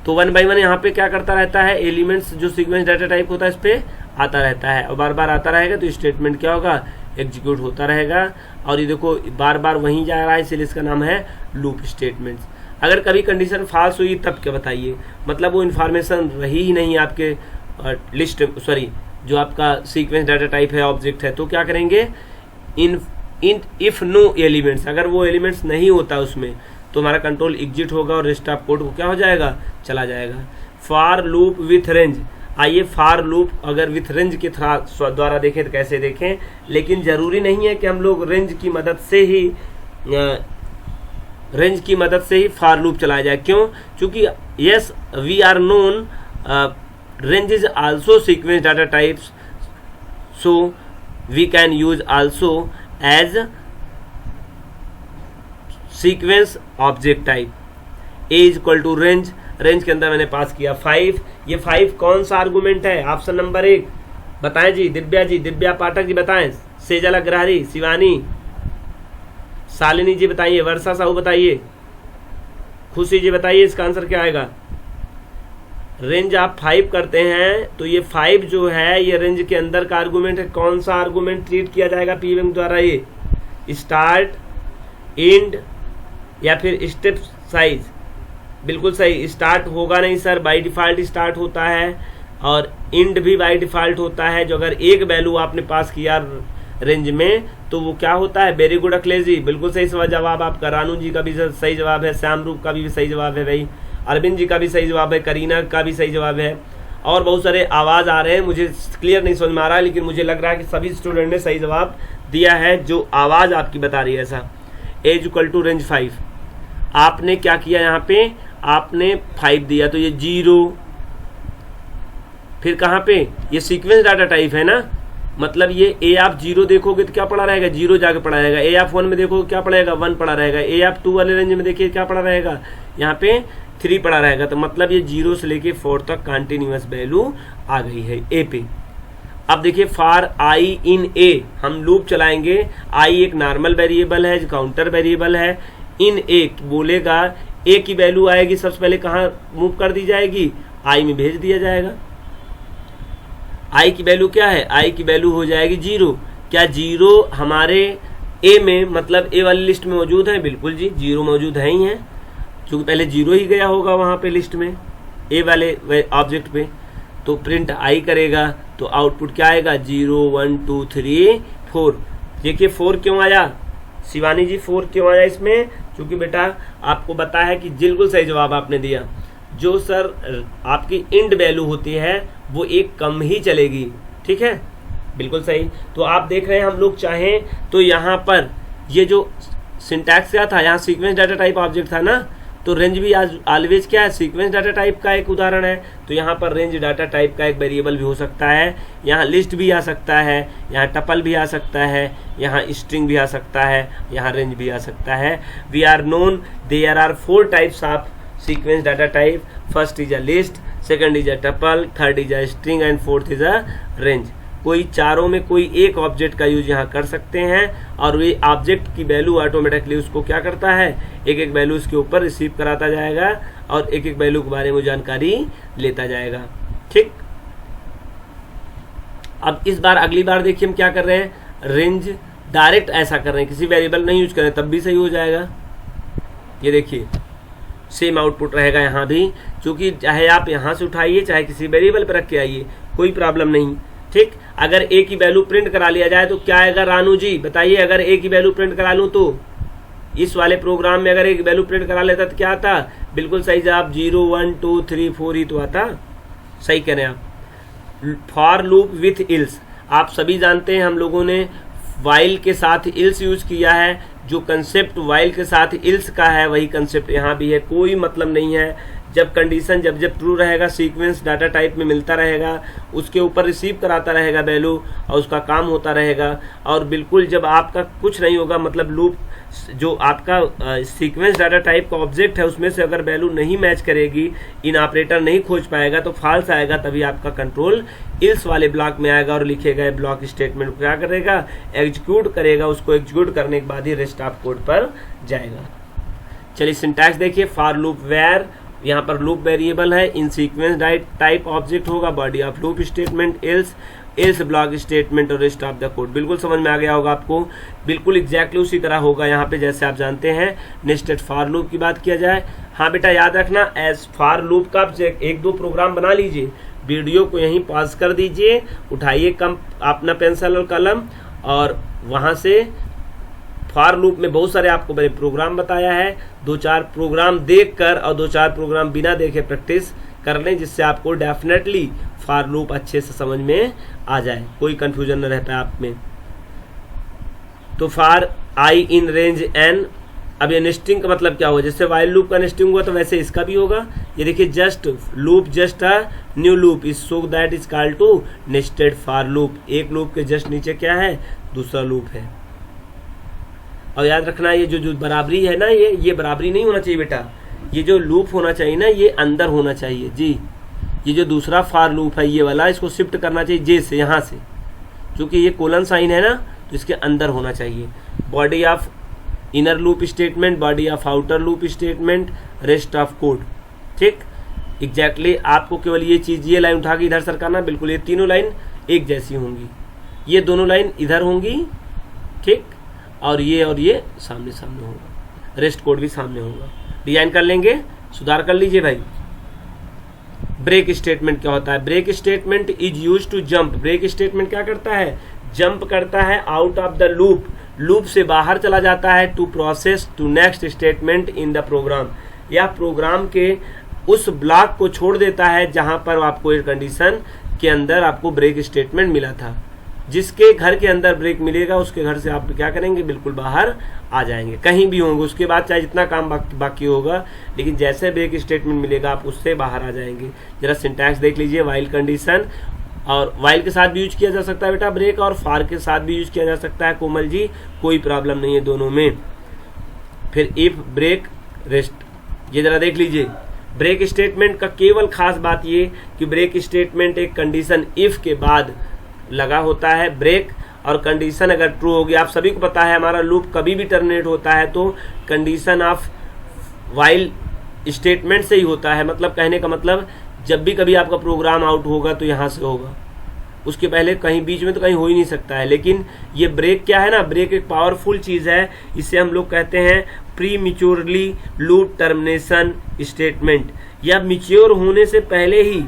[SPEAKER 1] तो 1 बाय 1 यहाँ पे क्या करता रहता है, एलिमेंट्स जो सीक्वेंस डाटा टाइप होता है इस पे आता रहता है, और बार बार आता रहेगा तो स्टेटमेंट क्या होगा, एग्जीक्यूट होता रहेगा। और ये देखो बार बार वहीं जा रहा है, इसलिए इसका नाम है लूप स्टेटमेंट्स। अगर कभी कंडीशन फॉल्स हुई तब क्या बताइए, मतलब वो इन्फॉर्मेशन रही ही नहीं आपके लिस्ट, सॉरी जो आपका सीक्वेंस डाटा टाइप है, ऑब्जेक्ट है, तो क्या करेंगे, इफ नो एलिमेंट्स, अगर वो एलिमेंट्स नहीं होता उसमें तो हमारा कंट्रोल एग्जिट होगा और रेस्ट ऑफ कोड को क्या हो जाएगा, चला जाएगा। फॉर लूप विथ रेंज, आइए फॉर लूप अगर विथ रेंज के द्वारा देखें तो कैसे देखें, लेकिन जरूरी नहीं है कि हम लोग रेंज की मदद से ही फॉर लूप चलाया जाए। क्यों, क्योंकि yes we are known range is also sequence data types, so we can use also as sequence object type. A is equal to range, range के अंदर मैंने पास किया 5। ये 5 कौन सा आर्गुमेंट है, ऑप्शन नंबर 1 बताएं जी, दिव्या पाठक जी बताएं, सेजल अग्रहारी, शिवानी, शालिनी जी बताइए, वर्षा साहू बताइए, खुशी जी बताइए, इसका आंसर क्या आएगा। रेंज आप 5 करते हैं तो ये 5 जो है ये रेंज के अंदर का आर्गुमेंट है। कौन सा आर्गुमेंट ट्रीट किया जाएगा पीवीएम द्वारा, ये स्टार्ट, एंड या फिर स्टेप साइज। बिल्कुल सही, स्टार्ट होगा नहीं सर, बाय डिफॉल्ट स्टार्ट होता है, और एंड भी बाय डिफॉल्ट होता है। जो अगर एक वैल्यू आपने पास किया रेंज में तो वो क्या होता है, वेरी गुड अखिलेश जी, बिल्कुल सही जवाब आपका। रानू जी का भी सही जवाब है, श्याम रूप का भी सही जवाब है भाई, अरविंद जी का भी सही जवाब है, करीना का भी सही जवाब है, और बहुत सारे आवाज आ रहे हैं, मुझे क्लियर नहीं समझ में आ रहा है, लेकिन मुझे लग रहा है कि सभी स्टूडेंट ने सही जवाब दिया है जो आवाज आपकी बता रही है ऐसा। एज इक्वल टू रेंज 5, आपने क्या किया यहाँ पे, आपने 5 दिया तो ये 0, फिर कहाँ पे, ये सीक्वेंस डाटा टाइप है ना, मतलब ये ए आप 0 देखोगे तो क्या पड़ा रहेगा, 0 जाके पड़ा रहेगा। ए आप 1 में देखोगे क्या पड़ेगा, 1 पड़ा रहेगा। ए आप 2 वाले रेंज में देखिए क्या पड़ा रहेगा, यहाँ पे 3 पड़ा रहेगा। तो मतलब ये 0 से लेके 4 तक कंटिन्यूअस वैल्यू आ गई है ए पे। अब देखिए फॉर आई इन ए हम लूप चलाएंगे। आई एक नॉर्मल वेरिएबल है, काउंटर वेरिएबल है। इन ए बोलेगा ए की वैल्यू आएगी, सबसे पहले कहाँ मूव कर दी जाएगी, आई में भेज दिया जाएगा। आई की वैल्यू क्या है, आई की वैल्यू हो जाएगी 0। क्या 0 हमारे ए में, मतलब ए वाली लिस्ट में मौजूद है, बिल्कुल जी 0 मौजूद है ही है। क्योंकि पहले 0 ही गया होगा वहां पे लिस्ट में ए वाले ऑब्जेक्ट पे, तो प्रिंट आई करेगा तो आउटपुट क्या आएगा 0 1 2 3 4। देखिए 4 क्यों आया शिवानी जी, 4 क्यों आया इसमें? क्योंकि बेटा आपको बताया है कि बिल्कुल सही जवाब आपने दिया, जो सर आपकी इंड वैल्यू होती है वो एक कम ही चलेगी, ठीक है, बिल्कुल सही। तो आप देख रहे हैं हम लोग चाहें तो यहाँ पर ये जो सिंटैक्स क्या था, यहाँ सीक्वेंस डाटा टाइप ऑब्जेक्ट था ना, तो रेंज भी आज ऑलवेज क्या है सीक्वेंस डाटा टाइप का एक उदाहरण है। तो यहाँ पर रेंज डाटा टाइप का एक वेरिएबल भी हो सकता है, यहाँ लिस्ट भी आ सकता है, यहाँ टपल भी आ सकता है, यहाँ स्ट्रिंग भी आ सकता है, यहाँ रेंज भी आ सकता है। We are known there are 4 types of sequence data type. First is a list, second is a tuple, third is a string and fourth is a range. कोई चारों में कोई एक ऑब्जेक्ट का यूज यहाँ कर सकते हैं और वे ऑब्जेक्ट की वैल्यू ऑटोमेटिकली उसको क्या करता है, एक एक वैल्यू उसके ऊपर रिसीव कराता जाएगा और एक एक वैल्यू के बारे में जानकारी लेता जाएगा, ठीक। अब इस बार अगली बार देखिए हम क्या कर रहे हैं, रेंज डायरेक्ट ऐसा कर रहे हैं, किसी वेरिएबल नहीं यूज कर रहे हैं, तब भी सही हो जाएगा। ये देखिए सेम आउटपुट रहेगा यहाँ भी, क्योंकि चाहे आप यहाँ से उठाइए चाहे किसी वेरिएबल पर रख के आइए, कोई प्रॉब्लम नहीं, ठीक। अगर ए की वैल्यू प्रिंट करा लिया जाए तो क्या आएगा रानू जी बताइए, अगर ए की वैल्यू प्रिंट करा लूं तो इस वाले प्रोग्राम में अगर ए की वैल्यू प्रिंट करा लेता तो क्या आता, बिल्कुल सही जवाब 0 1 2 3 4 ही तो आता, सही कह रहे हैं आप। फॉर लूप विथ इल्स, आप सभी जानते हैं हम लोगों ने वाइल के साथ इल्स यूज किया है, जो कंसेप्ट वाइल के साथ इल्स का है वही कंसेप्ट यहाँ भी है, कोई मतलब नहीं है। जब कंडीशन जब ट्रू रहेगा सीक्वेंस डाटा टाइप में मिलता रहेगा, उसके ऊपर रिसीव कराता रहेगा वैल्यू और उसका काम होता रहेगा। और बिल्कुल जब आपका कुछ नहीं होगा, मतलब लूप जो आपका सीक्वेंस डाटा टाइप का ऑब्जेक्ट है उसमें से अगर वैल्यू नहीं मैच करेगी, इन ऑपरेटर नहीं खोज पाएगा तो फॉल्स आएगा, तभी आपका कंट्रोल इल्स वाले ब्लॉक में आएगा और लिखेगा ब्लॉक स्टेटमेंट को क्या करेगा, एग्जीक्यूट करेगा, उसको एग्जीक्यूट करने के बाद ही रेस्ट ऑफ कोड पर जाएगा। चलिए सिंटैक्स देखिए, फॉर लूप वेयर, यहाँ पर लूप वेरिएबल है, इन सीक्वेंस टाइप ऑब्जेक्ट होगा, body of loop statement, else block statement और रेस्ट ऑफ द कोड। बिल्कुल समझ में आ गया होगा आपको, बिल्कुल एग्जैक्टली उसी तरह होगा यहाँ पे जैसे आप जानते हैं। नेस्टेड फॉर लूप की बात किया जाए, हाँ बेटा याद रखना, एज फॉर लूप का आप 1-2 प्रोग्राम बना लीजिए, वीडियो को यहीं पॉज कर दीजिए, उठाइए कम अपना पेंसिल और कलम और वहां से फॉर लूप में बहुत सारे आपको मैंने प्रोग्राम बताया है, 2-4 प्रोग्राम देखकर और 2-4 प्रोग्राम बिना देखे प्रैक्टिस कर लें, जिससे आपको डेफिनेटली फॉर लूप अच्छे से समझ में आ जाए, कोई कंफ्यूजन न रह पाए आप में। तो for i in range n, अब ये नेस्टिंग का मतलब क्या होगा, जैसे वाइल लूप का नेस्टिंग हुआ तो वैसे इसका भी होगा। ये देखिए just loop just a new loop is so that is called to nested for loop. एक लूप के जस्ट नीचे क्या है, दूसरा लूप है। और याद रखना ये जो बराबरी है ना, ये बराबरी नहीं होना चाहिए बेटा, ये जो लूप होना चाहिए ना ये अंदर होना चाहिए जी। ये जो दूसरा फॉर लूप है ये वाला, इसको शिफ्ट करना चाहिए जे से, यहाँ से, क्योंकि ये कोलन साइन है ना तो इसके अंदर होना चाहिए। Body of inner loop statement, body of outer loop statement, rest of code, ठीक। एग्जैक्टली आपको केवल ये चीज, ये लाइन उठा के इधर सरकाना, बिल्कुल ये तीनों लाइन एक जैसी होंगी, ये दोनों लाइन इधर होंगी, ठीक, और ये सामने सामने होगा, रेस्ट कोड भी सामने होगा। डिजाइन कर लेंगे, सुधार कर लीजिए भाई। ब्रेक स्टेटमेंट क्या होता है, break statement is use to jump. Break statement क्या करता है, जंप करता है out of the loop, loop से बाहर चला जाता है, to process to next statement in the program, या प्रोग्राम के उस ब्लॉक को छोड़ देता है जहां पर आपको एक कंडीशन के अंदर आपको ब्रेक स्टेटमेंट मिला था। जिसके घर के अंदर ब्रेक मिलेगा उसके घर से आप क्या करेंगे, बिल्कुल बाहर आ जाएंगे, कहीं भी होंगे, उसके बाद चाहे जितना काम बाकी होगा, लेकिन जैसे ब्रेक स्टेटमेंट मिलेगा आप उससे बाहर आ जाएंगे। जरा सिंटैक्स देख लीजिए, वाइल कंडीशन, और वाइल के साथ भी यूज किया जा सकता है बेटा ब्रेक, और फॉर के साथ भी यूज किया जा सकता है कोमल जी, कोई प्रॉब्लम नहीं है दोनों में। फिर इफ ब्रेक रेस्ट, ये जरा देख लीजिए, ब्रेक स्टेटमेंट का केवल खास बात ये कि ब्रेक स्टेटमेंट एक कंडीशन इफ के बाद लगा होता है ब्रेक, और कंडीशन अगर ट्रू होगी, आप सभी को पता है हमारा लूप कभी भी टर्मिनेट होता है तो कंडीशन ऑफ वाइल स्टेटमेंट से ही होता है। मतलब कहने का मतलब जब भी कभी आपका प्रोग्राम आउट होगा तो यहां से होगा, उसके पहले कहीं बीच में तो कहीं हो ही नहीं सकता है। लेकिन ये ब्रेक क्या है ना, ब्रेक एक पावरफुल चीज है, इसे हम लोग कहते हैं pre maturely loop termination statement. या मैच्योर होने से पहले ही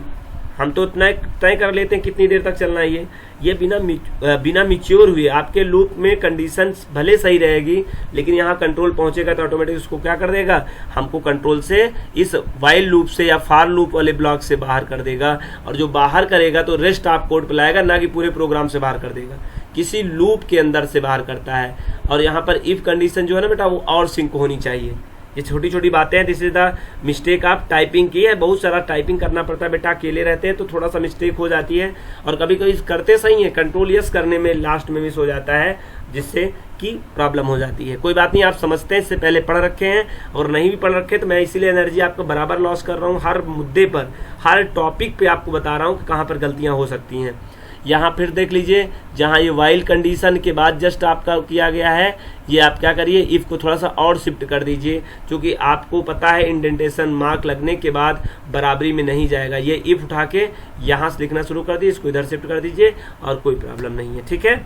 [SPEAKER 1] हम तो इतना तय कर लेते हैं कितनी देर तक चलना है। ये बिना मैच्योर हुए आपके लूप में कंडीशन भले सही रहेगी, लेकिन यहाँ कंट्रोल पहुंचेगा तो ऑटोमेटिक उसको क्या कर देगा, हमको कंट्रोल से इस वाइल लूप से या फार लूप वाले ब्लॉक से बाहर कर देगा। और जो बाहर करेगा तो रेस्ट ऑफ कोड पे लाएगा, ना कि पूरे प्रोग्राम से बाहर कर देगा, किसी लूप के अंदर से बाहर करता है। और यहाँ पर इफ कंडीशन जो है ना बेटा, वो और सिंक होनी चाहिए। ये छोटी छोटी बातें हैं, दिस इज द मिस्टेक आप टाइपिंग की है। बहुत सारा टाइपिंग करना पड़ता है बेटा, अकेले रहते हैं तो थोड़ा सा मिस्टेक हो जाती है, और कभी कभी करते सही है, कंट्रोल यस करने में लास्ट में मिस हो जाता है, जिससे कि प्रॉब्लम हो जाती है। कोई बात नहीं, आप समझते हैं, इससे पहले पढ़ रखे हैं, और नहीं भी पढ़ रखे तो मैं इसीलिए एनर्जी आपको बराबर लॉस कर रहा हूँ। हर मुद्दे पर, हर टॉपिक पे आपको बता रहा हूँ कि कहाँ पर गलतियाँ हो सकती हैं। यहाँ फिर देख लीजिए, जहाँ ये वाइल कंडीशन के बाद जस्ट आपका किया गया है, ये आप क्या करिए, इफ को थोड़ा सा और शिफ्ट कर दीजिए, क्योंकि आपको पता है इंडेंटेशन मार्क लगने के बाद बराबरी में नहीं जाएगा। ये इफ उठा के यहाँ से लिखना शुरू कर दीजिए, इसको इधर शिफ्ट कर दीजिए, और कोई प्रॉब्लम नहीं है, ठीक है।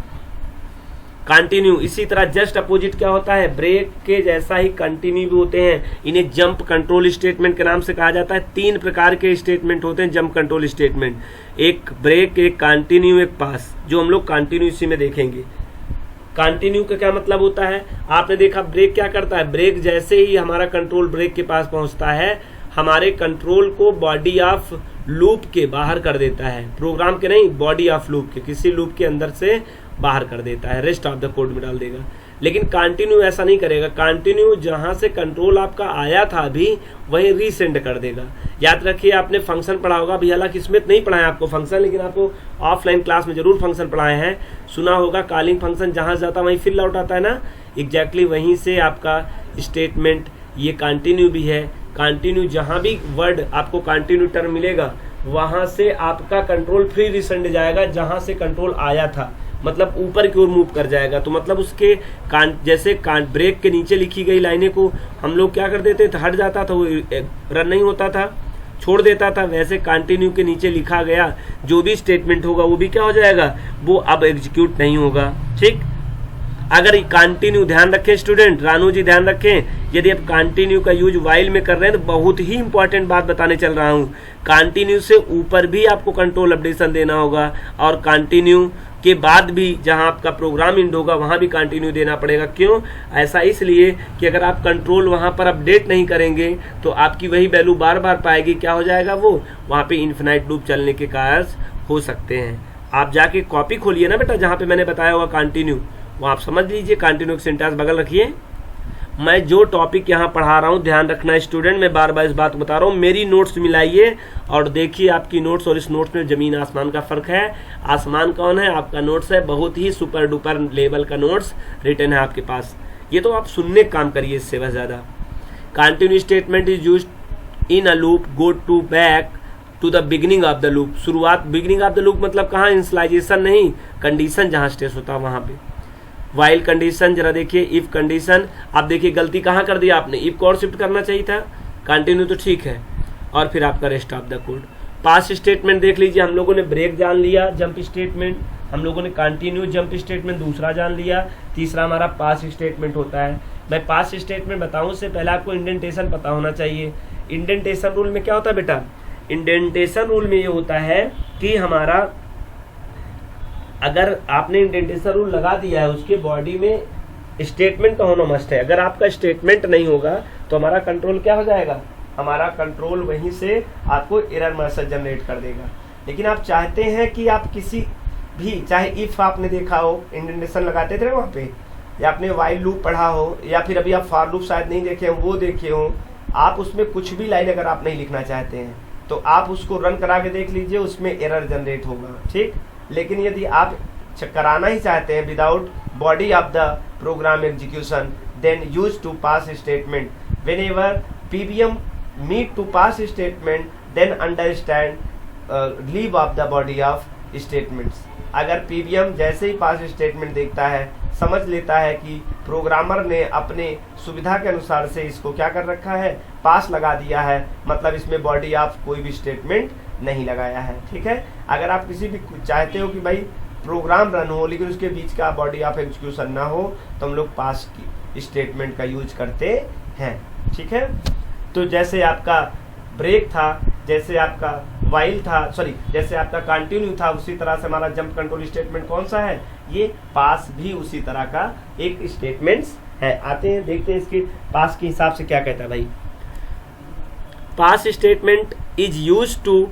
[SPEAKER 1] कंटिन्यू, इसी तरह जस्ट अपोजिट क्या होता है, ब्रेक के जैसा ही कंटिन्यू भी होते हैं। इन्हें जंप कंट्रोल स्टेटमेंट के नाम से कहा जाता है। 3 प्रकार के स्टेटमेंट होते हैं जंप कंट्रोल स्टेटमेंट, एक ब्रेक, एक कंटिन्यू, एक पास, जो हम लोग कंटिन्यू इसी में देखेंगे। कंटिन्यू का क्या मतलब होता है, आपने देखा ब्रेक क्या करता है, ब्रेक जैसे ही हमारा कंट्रोल ब्रेक के पास पहुंचता है, हमारे कंट्रोल को बॉडी ऑफ लूप के बाहर कर देता है, प्रोग्राम के नहीं, बॉडी ऑफ लूप के, किसी लूप के अंदर से बाहर कर देता है, रेस्ट ऑफ द कोड में डाल देगा। लेकिन कंटिन्यू ऐसा नहीं करेगा, कंटिन्यू जहां से कंट्रोल आपका आया था अभी वहीं रीसेंड कर देगा। याद रखिए, आपने फंक्शन पढ़ा होगा, अभी हालांकि इसमें नहीं पढ़ाया आपको फंक्शन, लेकिन आपको ऑफलाइन क्लास में जरूर फंक्शन पढ़ाए हैं। सुना होगा कॉलिंग फंक्शन, जहां जाता वहीं फिल आउट आता है ना, एग्जैक्टली वहीं से आपका स्टेटमेंट ये कंटिन्यू भी है। कंटिन्यू जहां भी वर्ड आपको कंटिन्यू टर्म मिलेगा, वहां से आपका कंट्रोल फ्री रिसेंड जाएगा, जहां से कंट्रोल आया था, मतलब ऊपर की ओर मूव कर जाएगा। तो मतलब उसके जैसे ब्रेक के नीचे लिखी गई लाइनें को हम लोग क्या कर देते थे, हट जाता था, वो रन नहीं होता था, छोड़ देता था, वैसे कंटिन्यू के नीचे लिखा गया जो भी स्टेटमेंट होगा वो भी क्या हो जाएगा, वो अब एग्जीक्यूट नहीं होगा। ठीक, अगर कंटिन्यू, ध्यान रखें स्टूडेंट, रानू जी ध्यान रखें, यदि आप कंटिन्यू का यूज वाइल में कर रहे हैं तो बहुत ही इंपॉर्टेंट बात बताने चल रहा हूं। कंटिन्यू से ऊपर भी आपको कंट्रोल अपडेशन देना होगा, और कंटिन्यू के बाद भी जहां आपका प्रोग्राम एंड होगा वहां भी कंटिन्यू देना पड़ेगा। क्यों ऐसा, इसलिए कि अगर आप कंट्रोल वहां पर अपडेट नहीं करेंगे तो आपकी वही वैल्यू बार बार पाएगी, क्या हो जाएगा, वो वहां पे इन्फिनाइट लूप चलने के कारण हो सकते हैं। आप जाके कॉपी खोलिए ना बेटा, जहां पे मैंने बताया हुआ कंटिन्यू, वो आप समझ लीजिए, कंटिन्यू का सिंटैक्स बगल रखिए। मैं जो टॉपिक यहाँ पढ़ा रहा हूँ, ध्यान रखना स्टूडेंट, मैं बार बार इस बात को बता रहा हूँ, मेरी नोट्स मिलाइए और देखिए आपकी नोट्स और इस नोट्स में जमीन आसमान का फर्क है। आसमान कौन है, आपका नोट्स है, बहुत ही सुपर डुपर लेवल का नोट्स रिटर्न है आपके पास, ये तो आप सुनने का काम करिए, इससे बस ज्यादा। Continue statement is used in a loop, go to back to the beginning of the loop. शुरुआत, बिगिनिंग ऑफ द लूप मतलब कहाँ, इनिशियलाइजेशन नहीं, कंडीशन जहां स्टेस होता है वहां पे। वाइल कंडीशन जरा देखिए, इफ कंडीशन, आप देखिए गलती कहाँ कर दी आपने, इफ को और शिफ्ट करना चाहिए था, कंटिन्यू तो ठीक है, और फिर आपका rest of the code. Pass statement देख लीजिए, हम लोगों ने ब्रेक जान लिया, जंप स्टेटमेंट, हम लोगों ने कंटिन्यू जंप स्टेटमेंट दूसरा जान लिया, तीसरा हमारा पास स्टेटमेंट होता है। मैं पास स्टेटमेंट बताऊं उससे पहले आपको इंडेंटेशन पता होना चाहिए। इंडेंटेशन रूल में क्या होता है बेटा, इंडेंटेशन रूल में ये होता है कि हमारा, अगर आपने इंडेंटेशन रूल लगा दिया है, उसके बॉडी में स्टेटमेंट का होना मस्ट है। अगर आपका स्टेटमेंट नहीं होगा तो हमारा कंट्रोल क्या हो जाएगा, हमारा कंट्रोल वहीं से आपको एरर मैसेज जनरेट कर देगा। लेकिन आप चाहते हैं कि आप किसी भी, चाहे इफ आपने देखा हो, इंडेंटेशन लगाते थे वहां पे, या आपने वाइल लूप पढ़ा हो, या फिर अभी आप फॉर लूप शायद नहीं देखे हो, वो देखे हो, आप उसमें कुछ भी लाइन अगर आप नहीं लिखना चाहते हैं तो आप उसको रन करा के देख लीजिए, उसमें एरर जनरेट होगा। ठीक, लेकिन यदि आप कराना ही चाहते हैं without body of the program execution, then use to pass statement. Whenever PBM meet to pass statement, then understand leave of the body of statements. अगर पीबीएम जैसे ही पास स्टेटमेंट देखता है, समझ लेता है कि प्रोग्रामर ने अपने सुविधा के अनुसार से इसको क्या कर रखा है, पास लगा दिया है, मतलब इसमें बॉडी ऑफ कोई भी स्टेटमेंट नहीं लगाया है। ठीक है, अगर आप किसी भी चाहते हो कि भाई प्रोग्राम रन हो लेकिन उसके बीच का बॉडी ऑफ एग्जीक्यूशन ना हो, तो हम लोग पास की स्टेटमेंट का यूज करते हैं। ठीक है, तो जैसे आपका ब्रेक था, जैसे आपका वाइल था, सॉरी जैसे आपका कंटिन्यू था, उसी तरह से हमारा जंप कंट्रोल स्टेटमेंट कौन सा है, ये पास भी उसी तरह का एक स्टेटमेंट्स है। आते हैं देखते हैं इसके पास के हिसाब से क्या कहता है भाई। Pass statement is use to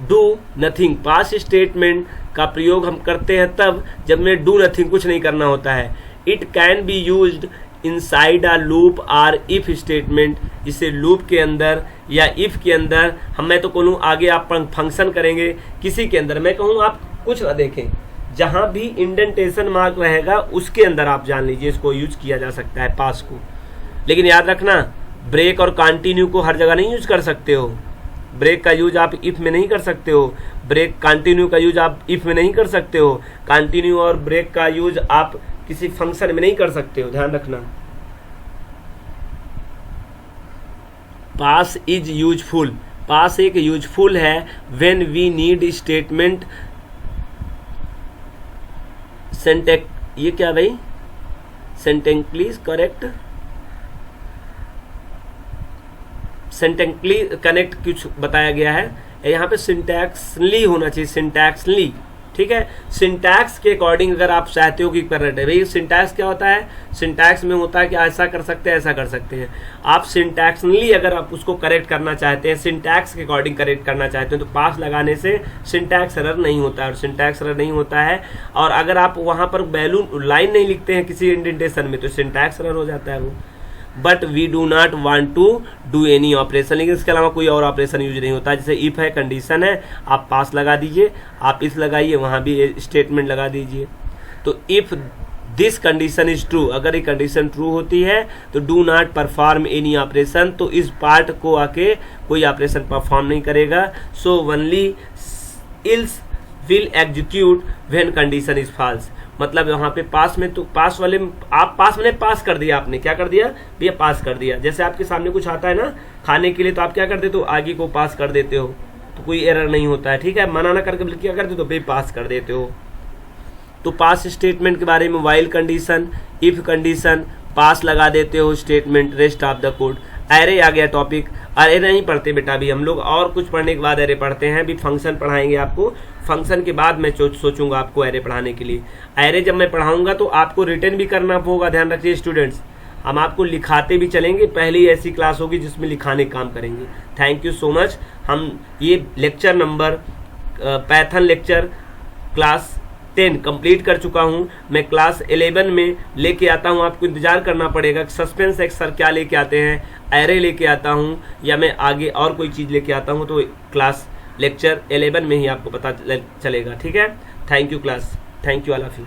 [SPEAKER 1] do nothing. Pass statement का प्रयोग हम करते हैं तब जब में डू नथिंग, कुछ नहीं करना होता है। It can be used inside a loop or if statement. इसे लूप के अंदर या इफ के अंदर, मैं तो कहूँ आगे आप फंक्शन करेंगे किसी के अंदर, मैं कहूँ आप कुछ ना देखें, जहां भी इंडेंटेशन मार्क रहेगा उसके अंदर आप जान लीजिए इसको यूज किया जा सकता है पास को। लेकिन याद रखना, ब्रेक और कंटिन्यू को हर जगह नहीं यूज कर सकते हो। ब्रेक का यूज आप इफ में नहीं कर सकते हो, ब्रेक कंटिन्यू का यूज आप इफ में नहीं कर सकते हो, कंटिन्यू और ब्रेक का यूज आप किसी फंक्शन में नहीं कर सकते हो, ध्यान रखना। पास इज यूजफुल। पास एक यूजफुल है व्हेन वी नीड स्टेटमेंट सेंटेक, ये क्या भाई, सेंटेंकली करेक्ट, सेंटेंकली कनेक्ट कुछ बताया गया है यहाँ पे, सिंटैक्सली होना चाहिए, सिंटैक्सली। ठीक है, सिंटैक्स के अकॉर्डिंग अगर आप चाहते हो कि करेक्ट है भाई, सिंटैक्स क्या होता है, सिंटैक्स में होता है कि ऐसा कर सकते हैं, ऐसा कर सकते हैं। आप सिंटैक्सली अगर आप उसको करेक्ट करना चाहते हैं, सिंटैक्स के अकॉर्डिंग करेक्ट करना चाहते हैं, तो पास लगाने से सिंटैक्स एरर नहीं होता है, और सिंटैक्स एरर नहीं होता है। और अगर आप वहां पर वैल्यू लाइन नहीं लिखते हैं किसी इंडेंटेशन में, तो सिंटैक्स एरर हो जाता है वो। But we do not want to do any operation, लेकिन इसके अलावा कोई और ऑपरेशन यूज नहीं होता। जैसे इफ है, कंडीशन है, आप पास लगा दीजिए, आप इस लगाइए, वहां भी स्टेटमेंट लगा दीजिए। तो if this condition is true, अगर ये कंडीशन ट्रू होती है तो do not perform any operation, तो इस पार्ट को आके कोई ऑपरेशन परफॉर्म नहीं करेगा। So only else will execute when condition is false. मतलब यहाँ पे पास में, तो पास वाले आप पास में पास कर दिया, आपने क्या कर दिया भैया, पास कर दिया। जैसे आपके सामने कुछ आता है ना खाने के लिए, तो आप क्या कर देते हो, आगे को पास कर देते हो, तो कोई एरर नहीं होता है। ठीक है, मना ना करके क्या कर देते हो भाई, पास कर देते हो। तो पास स्टेटमेंट के बारे में while condition, if condition, pass लगा देते हो statement, rest of the code. Array आ गया टॉपिक, अरे नहीं पढ़ते बेटा अभी हम लोग, और कुछ पढ़ने के बाद एरे पढ़ते हैं। अभी फंक्शन पढ़ाएंगे आपको, फंक्शन के बाद मैं सोचूंगा आपको एरे पढ़ाने के लिए। एरे जब मैं पढ़ाऊंगा तो आपको रिटर्न भी करना होगा, ध्यान रखिए स्टूडेंट्स, हम आपको लिखाते भी चलेंगे। पहली ऐसी क्लास होगी जिसमें लिखाने का काम करेंगे। Thank you so much. हम ये lecture number Python lecture class 10 complete कर चुका हूं। मैं क्लास 11 में लेके आता हूं, आपको इंतजार करना पड़ेगा। सस्पेंस एक्स सर क्या लेके आते हैं, एरे लेके आता हूं या मैं आगे और कोई चीज लेके आता हूं, तो क्लास लेक्चर 11 में ही आपको पता चलेगा। ठीक है, thank you class, thank you all of you.